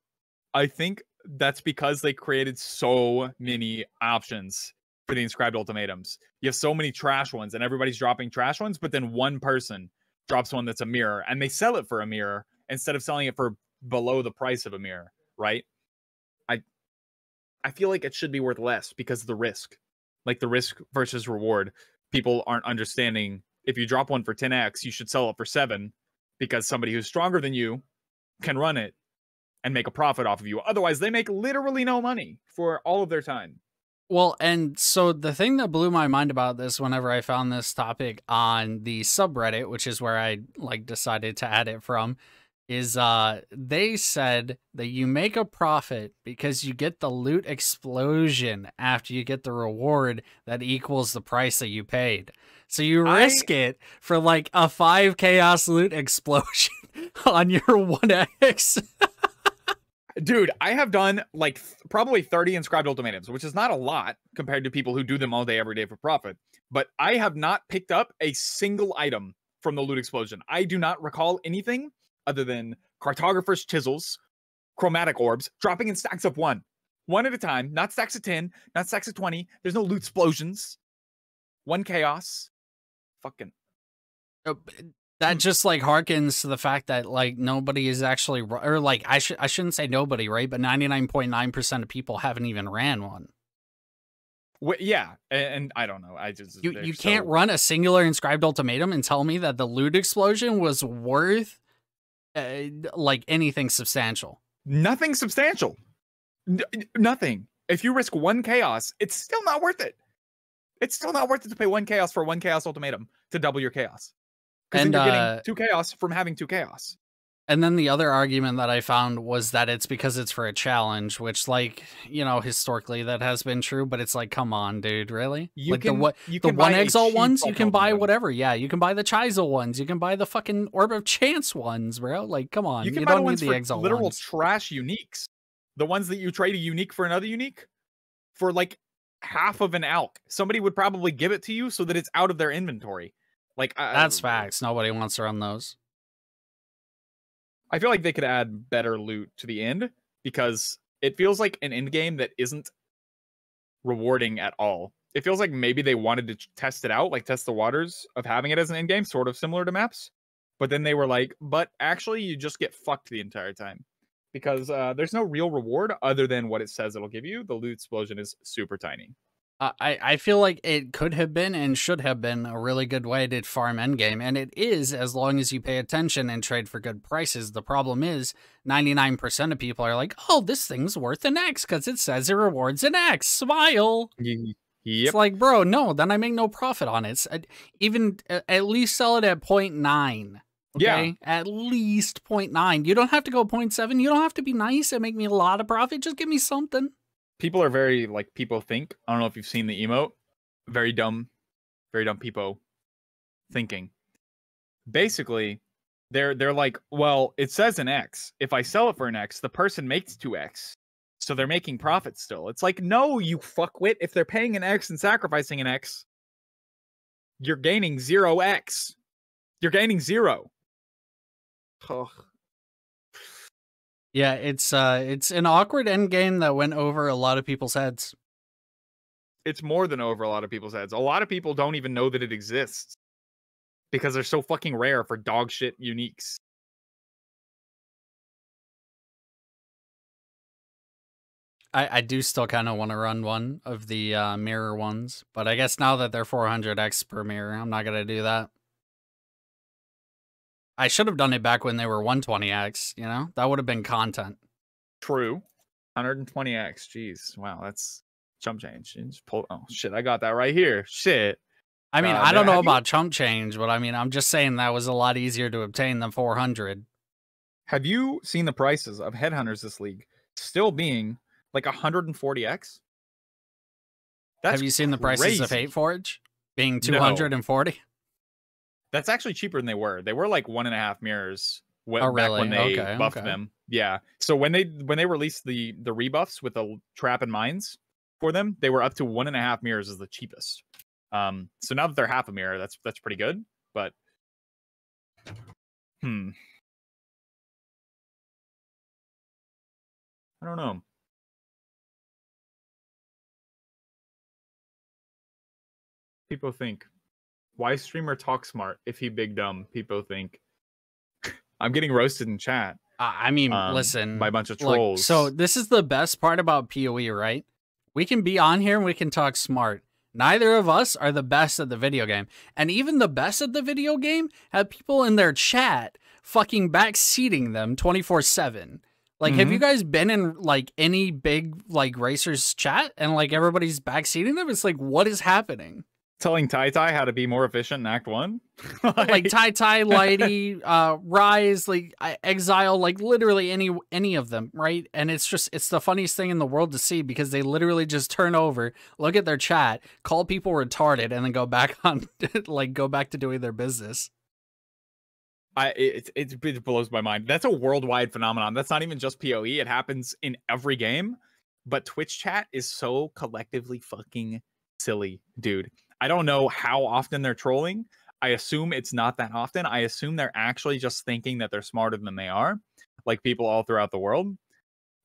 I think that's because they created so many options for the Inscribed Ultimatums. You have so many trash ones and everybody's dropping trash ones, but then one person drops one that's a mirror and they sell it for a mirror instead of selling it for below the price of a mirror, right? I feel like it should be worth less because of the risk. Like the risk versus reward. People aren't understanding if you drop one for 10x, you should sell it for 7 because somebody who's stronger than you can run it and make a profit off of you. Otherwise, they make literally no money for all of their time. Well, and so the thing that blew my mind about this whenever I found this topic on the subreddit, which is where I like decided to add it from, is they said that you make a profit because you get the loot explosion after you get the reward that equals the price that you paid. So you risk it for like a 5 chaos loot explosion on your 1x. Dude, I have done like probably 30 Inscribed Ultimatums, which is not a lot compared to people who do them all day, every day for profit. But I have not picked up a single item from the loot explosion. I do not recall anything other than cartographer's chisels, chromatic orbs, dropping in stacks of one at a time, not stacks of 10, not stacks of 20. There's no loot explosions. 1 chaos. Fucking. That just like harkens to the fact that like nobody is actually, or like I shouldn't say nobody, right? But 99.9% of people haven't even ran one. Yeah, and I don't know. You can't run a singular Inscribed Ultimatum and tell me that the loot explosion was worth like anything substantial. Nothing substantial. Nothing. If you risk 1 chaos, it's still not worth it. It's still not worth it to pay 1 chaos for 1 chaos ultimatum to double your chaos. Because then you're getting 2 chaos from having 2 chaos. And then the other argument that I found was that it's because it's for a challenge, which, like, you know, historically that has been true, but it's like, come on, dude, really? You like can, the one exalt ones, you can buy whatever. Yeah, you can buy the Chisel ones, you can buy the fucking Orb of Chance ones, bro. Like, come on, you don't buy the need ones the for exalt literal ones. trash uniques. The ones that you trade a unique for another unique for like half of an alk. Somebody would probably give it to you so that it's out of their inventory. Like that's facts. Nobody wants to run those. I feel like they could add better loot to the end because it feels like an end game that isn't rewarding at all. It feels like maybe they wanted to test it out, like test the waters of having it as an end game, sort of similar to maps. But then they were like, but actually you just get fucked the entire time because there's no real reward other than what it says it'll give you. The loot explosion is super tiny. I feel like it could have been and should have been a really good way to farm endgame, and it is as long as you pay attention and trade for good prices. The problem is 99% of people are like, oh, this thing's worth an X because it says it rewards an X. Smile. Yep. It's like, bro, no, then I make no profit on it. Even at least sell it at 0.9. Okay? Yeah. At least 0.9. You don't have to go 0.7. You don't have to be nice and make me a lot of profit. Just give me something. People are very, like, people think. I don't know if you've seen the emote. Very dumb people thinking. Basically, they're like, well, it says an X. If I sell it for an X, the person makes 2X. So they're making profit still. It's like, no, you fuckwit. If they're paying an X and sacrificing an X, you're gaining 0X. You're gaining 0. Oh. Yeah, it's an awkward end game that went over a lot of people's heads. It's more than over a lot of people's heads. A lot of people don't even know that it exists because they're so fucking rare for dog shit uniques. I do still kind of want to run one of the mirror ones, but I guess now that they're 400x per mirror, I'm not gonna do that. I should have done it back when they were 120x. You know, that would have been content. True. 120x. Jeez. Wow, that's chump change. Oh shit, I got that right here. Shit. I mean, I don't know about chump change, but I mean, I'm just saying that was a lot easier to obtain than 400. Have you seen the prices of headhunters this league still being like 140x? Have you seen the prices of Hate Forge being 240? No. That's actually cheaper than they were. They were like 1.5 mirrors back when they buffed them. Yeah. So when they released the rebuffs with the trap and mines for them, they were up to 1.5 mirrors as the cheapest. So now that they're half a mirror, that's pretty good. But I don't know. People think, why streamer talk smart if he big dumb? People think. I'm getting roasted in chat. I mean, listen, by a bunch of trolls. Look, so this is the best part about PoE, right? We can be on here and we can talk smart. Neither of us are the best at the video game. And even the best at the video game have people in their chat fucking backseating them 24/7. Like, have you guys been in, like, any big, like, racers chat and, like, everybody's backseating them? It's like, what is happening? Telling Tai how to be more efficient in Act 1? Like Tai, Lighty, Rise, like Exile, like literally any of them, right? And it's the funniest thing in the world to see because they literally just turn over, look at their chat, call people retarded, and then go back on go back to doing their business. It blows my mind. That's a worldwide phenomenon. That's not even just PoE. It happens in every game. But Twitch chat is so collectively fucking silly, dude. I don't know how often they're trolling. I assume it's not that often. I assume they're actually just thinking that they're smarter than they are, like people all throughout the world.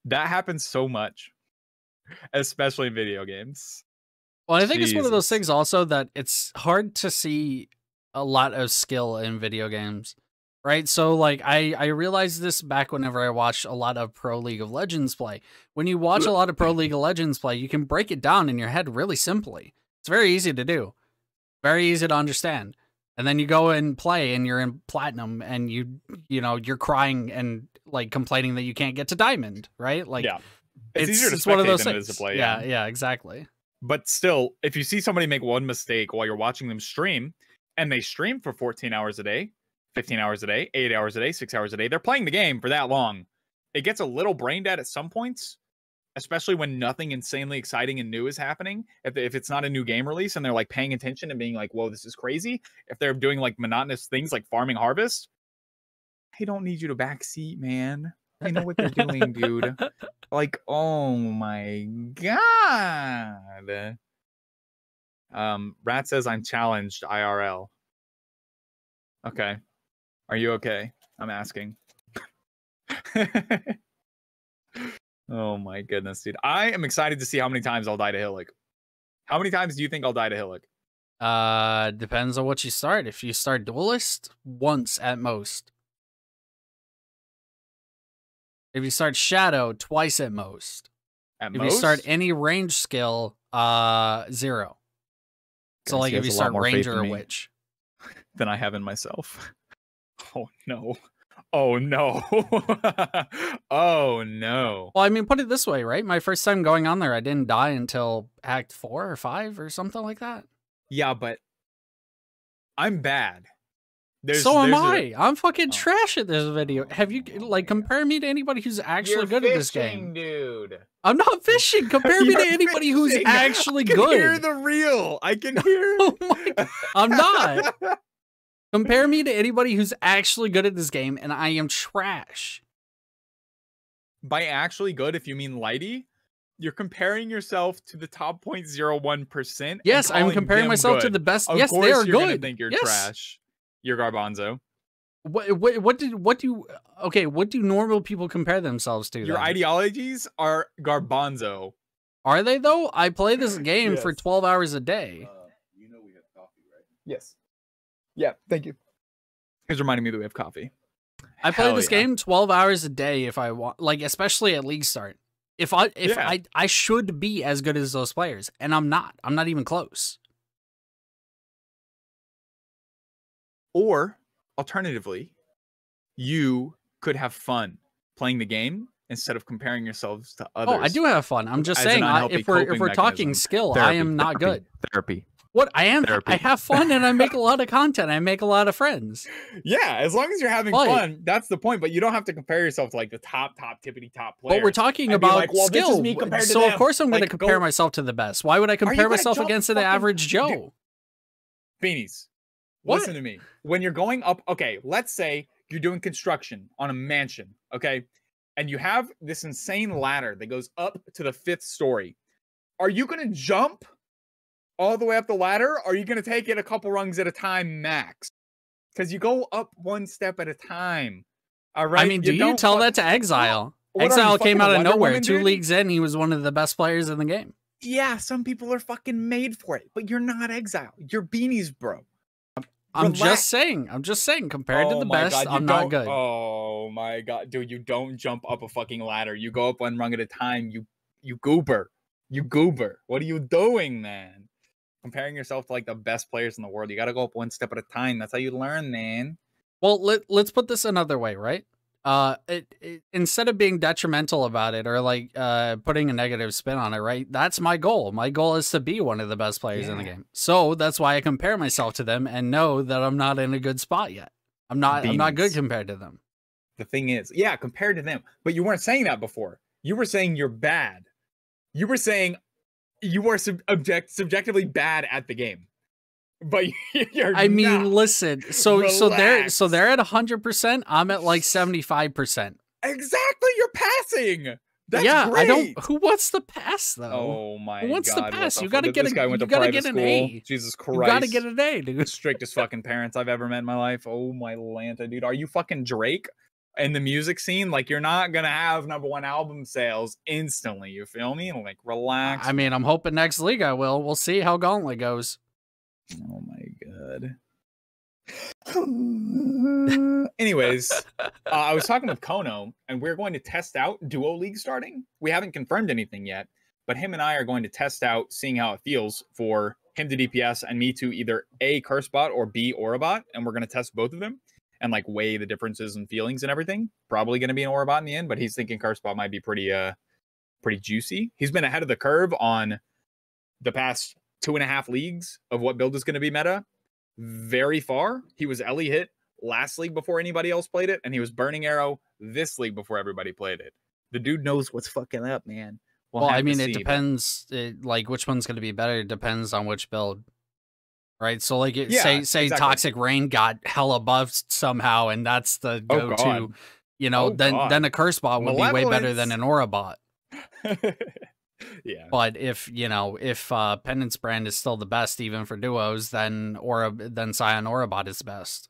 That happens so much, especially in video games. Well, I think it's one of those things also that it's hard to see a lot of skill in video games, right? So, like, I realized this back whenever I watched a lot of Pro League of Legends play. When you watch a lot of Pro League of Legends play, you can break it down in your head really simply. It's very easy to do. Very easy to understand. And then you go and play and you're in platinum and you're crying and like complaining that you can't get to diamond, right? Like, yeah. It's easier to one of those than things. It is to play. Yeah, exactly. But still, if you see somebody make one mistake while you're watching them stream, and they stream for 14 hours a day, 15 hours a day, 8 hours a day, 6 hours a day, they're playing the game for that long. It gets a little brain dead at some points, especially when nothing insanely exciting and new is happening. If it's not a new game release and they're like paying attention and being like, whoa, this is crazy. If they're doing like monotonous things like farming harvest, I don't need you to backseat, man. I know what they're doing, dude. Like, oh my God. Rat says I'm challenged IRL. Okay. Are you okay? I'm asking. Oh my goodness, dude. I am excited to see how many times I'll die to Hillock. How many times do you think I'll die to Hillock? Depends on what you start. If you start Duelist, once at most. If you start Shadow, twice at most. If you start any range skill, 0. So like if you start Ranger or Witch. Than I have in myself. Oh no. Oh no. Oh no. Well, I mean, put it this way, right? My first time going on there, I didn't die until Act 4 or 5 or something like that. Yeah, but I'm bad. So am I. I'm fucking trash at this video. Have you, like, compare me to anybody who's actually good at this game. Dude. I'm not fishing. Compare me to anybody who's actually good. I can hear the reel. I can hear. Oh my God. I'm not. Compare me to anybody who's actually good at this game, and I am trash. By actually good, if you mean Lighty, you're comparing yourself to the top 0.01%. Yes, I'm comparing myself to the best. Yes, they are you're good. Gonna think you're trash. You're Garbanzo. What do normal people compare themselves to? Your ideologies are Garbanzo. Are they though? I play this game for 12 hours a day. You know we have coffee, right? Yes. Yeah, thank you. He's reminding me that we have coffee. I play this game 12 hours a day if I want, like, especially at League Start. I should be as good as those players, and I'm not. I'm not even close. Or alternatively, you could have fun playing the game instead of comparing yourselves to others. Oh, I do have fun. I'm just as an saying, unhealthy if we're coping talking mechanism. skill, Therapy, I am not good. Therapy. What I am, Therapy. I have fun and I make a lot of content. I make a lot of friends. Yeah, as long as you're having But- fun, that's the point. But you don't have to compare yourself to like the top tippity top players. But we're talking and be about like, well, this is skill, me compared to so them. of course I'm going to Like, compare go- myself to the best. Why would I compare gonna myself jump against the fucking- average Joe? Beanies, What? listen to me. When you're going up, okay, let's say you're doing construction on a mansion, okay, and you have this insane ladder that goes up to the 5th story. Are you going to jump all the way up the ladder? Or are you going to take it a couple rungs at a time max? Because you go up one step at a time. All right. I mean, do you tell that to Exile? What are you, Exile came fucking out of Wonder nowhere. Woman, 2 dude? leagues in, he was one of the best players in the game. Yeah, some people are fucking made for it, but you're not Exile. You're Beanies, bro. I'm Relax. just saying, compared to Oh the my best, God, you I'm not don't- good. Oh my God, dude, you don't jump up a fucking ladder. You go up one rung at a time. You goober. You goober. What are you doing, man? Comparing yourself to like the best players in the world. You got to go up one step at a time. That's how you learn, man. Well, let's put this another way, right? Instead of being detrimental about it or like putting a negative spin on it, right? That's my goal. My goal is to be one of the best players in the game. So that's why I compare myself to them and know that I'm not in a good spot yet. I'm not good Beanies. compared to them. The thing is, yeah, compared to them, but you weren't saying that before. You were saying you're bad. You were saying you are subjectively bad at the game. But you're I mean, not. listen. So they're at 100%. I'm at like 75%. Exactly, you're passing. That's yeah, great. I don't. Who wants to pass though? Oh my Who wants God! to pass? what the You gotta fuck? get This a. guy went You to gotta private get an school. A. Jesus Christ! You gotta get an A, The dude. strictest fucking parents I've ever met in my life. Oh my Lanta, dude. Are you fucking Drake in the music scene? Like, you're not gonna have #1 album sales instantly. You feel me? Like, relax. I mean, I'm hoping next league I will. We'll see how Gauntlet goes. Oh my God. Anyways, I was talking with Kono, and we're going to test out Duo League starting. We haven't confirmed anything yet, but him and I are going to test out seeing how it feels for him to DPS and me to either A, Curse Bot, or B, Aura Bot, and we're going to test both of them and like weigh the differences and feelings and everything. Probably going to be an Aura Bot in the end, but he's thinking Curse Bot might be pretty juicy. He's been ahead of the curve on the past 2.5 leagues of what build is going to be meta. Very far. He was Ellie hit last league before anybody else played it, and he was Burning Arrow this league before everybody played it. The dude knows what's fucking up, man. Well, I mean, it depends. Like, which one's going to be better it depends on which build, right? So, like, say exactly. Toxic Rain got hella buffed somehow, and that's the go-to. God. You know, then a Curse Bot would be way better than an Aura Bot. Yeah. But if Penance Brand is still the best even for duos, then Scion Aura Bot is the best.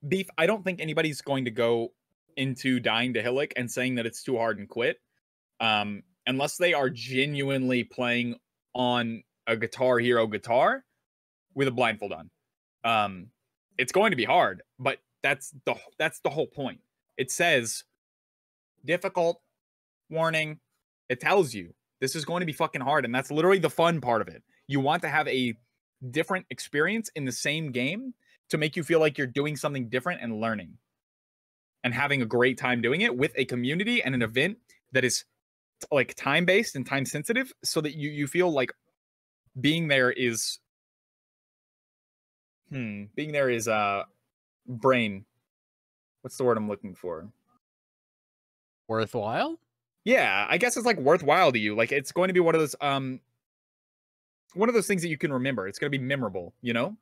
Beef, I don't think anybody's going to go into dying to Hillick and saying that it's too hard and quit. Unless they are genuinely playing on a Guitar Hero guitar with a blindfold on. It's going to be hard, but that's the whole point. It says difficult, warning. It tells you this is going to be fucking hard, and that's literally the fun part of it. You want to have a different experience in the same game to make you feel like you're doing something different and learning and having a great time doing it with a community and an event that is like time-based and time-sensitive, so that you feel like being there is brain. What's the word I'm looking for? Worthwhile? Yeah, I guess it's like worthwhile to you. Like, it's going to be one of those things that you can remember. It's going to be memorable, you know?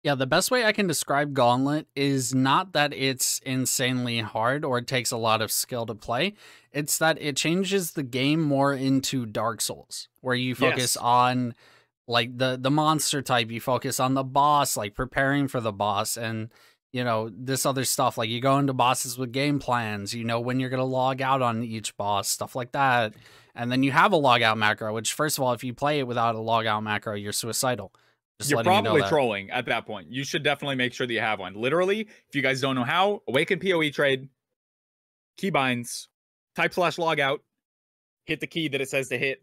Yeah, the best way I can describe Gauntlet is not that it's insanely hard or it takes a lot of skill to play. It's that it changes the game more into Dark Souls, where you focus on like the monster type, you focus on the boss, like preparing for the boss, and you know, this other stuff, like you go into bosses with game plans, you know when you're going to log out on each boss, stuff like that. And then you have a log out macro, which first of all, if you play it without a log out macro, you're suicidal. You're probably trolling at that point. You should definitely make sure that you have one. Literally, if you guys don't know how, Awaken PoE trade. keybinds, type /logout, hit the key that it says to hit,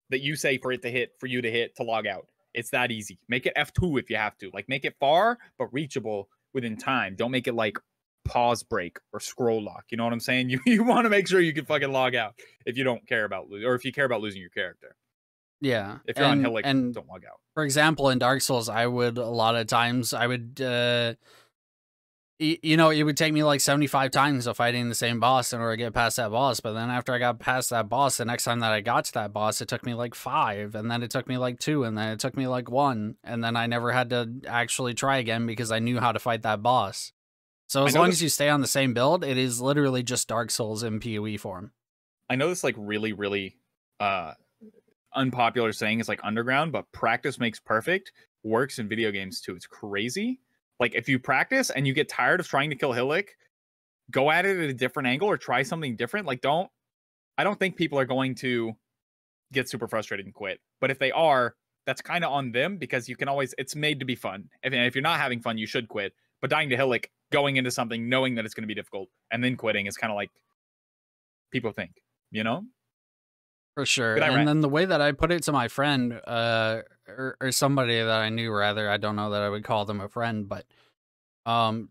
that you say for it to hit, for you to hit to log out. It's that easy. Make it F2 if you have to. Like, make it far but reachable within time. Don't make it like pause break or scroll lock. You know what I'm saying? You want to make sure you can fucking log out if you don't care about losing, or if you care about losing your character. Yeah. If you're on Hillick, don't log out. For example, in Dark Souls, I would a lot of times I would you know, it would take me like 75 times of fighting the same boss in order to get past that boss. But then after I got past that boss, the next time that I got to that boss, it took me like 5, and then it took me like 2, and then it took me like 1, and then I never had to actually try again because I knew how to fight that boss. So as long as you stay on the same build, it is literally just Dark Souls in PoE form. I know this like really, really unpopular saying is like underground, but practice makes perfect works in video games too. It's crazy. Like, if you practice and you get tired of trying to kill Hillick, go at it at a different angle or try something different. Like, I don't think people are going to get super frustrated and quit. But if they are, that's kind of on them, because you can always, it's made to be fun. If you're not having fun, you should quit. But dying to Hillick, going into something, knowing that it's going to be difficult, and then quitting is kind of like people think, you know? For sure. And then the way that I put it to my friend, or somebody that I knew, rather, I don't know that I would call them a friend, but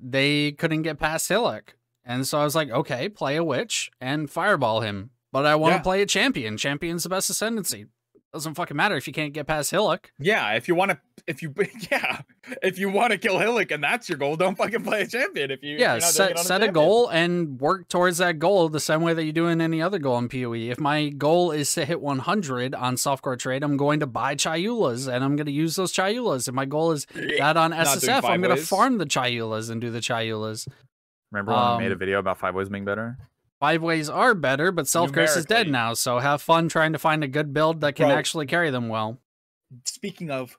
they couldn't get past Hillick. And so I was like, okay, play a witch and fireball him. But I want to play a champion. Champion's the best ascendancy. Doesn't fucking matter if you can't get past Hillick. Yeah, if you want to kill Hillick and that's your goal, don't fucking play a champion. If you're not set a goal and work towards that goal the same way that you do in any other goal in PoE. If my goal is to hit 100 on softcore trade, I'm going to buy Chayulas and I'm going to use those Chayulas. If my goal is that on SSF, I'm going to farm the Chayulas and do the Chayulas. Remember when I made a video about 5 ways being better? 5 ways are better, but self-curse is dead now, so have fun trying to find a good build that can actually carry them well. Speaking of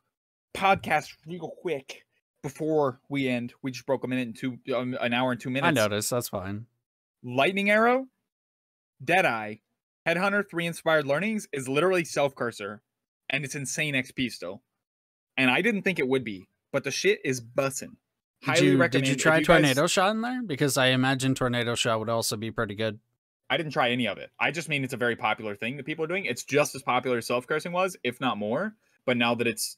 podcast, real quick, before we end, we just broke an hour and 2 minutes. I noticed, that's fine. Lightning Arrow, Deadeye, Headhunter 3 Inspired Learnings is literally self-cursor, and it's insane XP still. And I didn't think it would be, but the shit is bussin'. Highly recommend. Did you try Tornado Shot in there? Because I imagine Tornado Shot would also be pretty good. I didn't try any of it. I just mean it's a very popular thing that people are doing. It's just as popular as self-cursing was, if not more. But now that it's,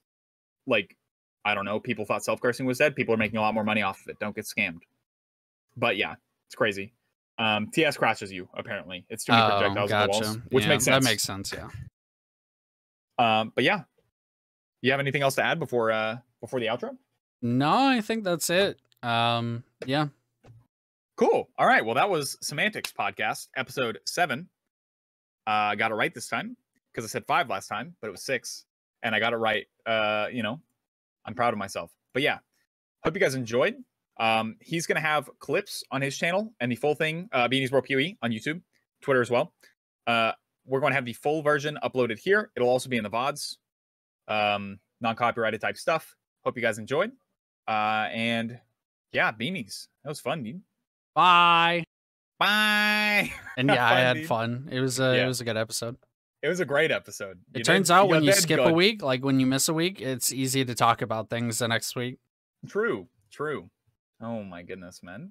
like, I don't know, people thought self-cursing was dead, people are making a lot more money off of it. Don't get scammed. But yeah, it's crazy. TS crashes you, apparently. It's too many projectiles on the walls, which makes sense. That makes sense, yeah. But yeah. You have anything else to add before the outro? No, I think that's it. Yeah. Cool. All right. Well, that was Semantics Podcast, episode 7. I got it right this time because I said 5 last time, but it was 6. And I got it right. You know, I'm proud of myself. But yeah, hope you guys enjoyed. He's going to have clips on his channel and the full thing, BeaniesbroPoE on YouTube, Twitter as well. We're going to have the full version uploaded here. It'll also be in the VODs, non-copyrighted type stuff. Hope you guys enjoyed. And yeah, Beanies. That was fun, dude. Bye. Bye. And yeah, I had fun. It was a good episode. It was a great episode. It turns out when you skip a week, like when you miss a week, it's easy to talk about things the next week. True. Oh my goodness, man.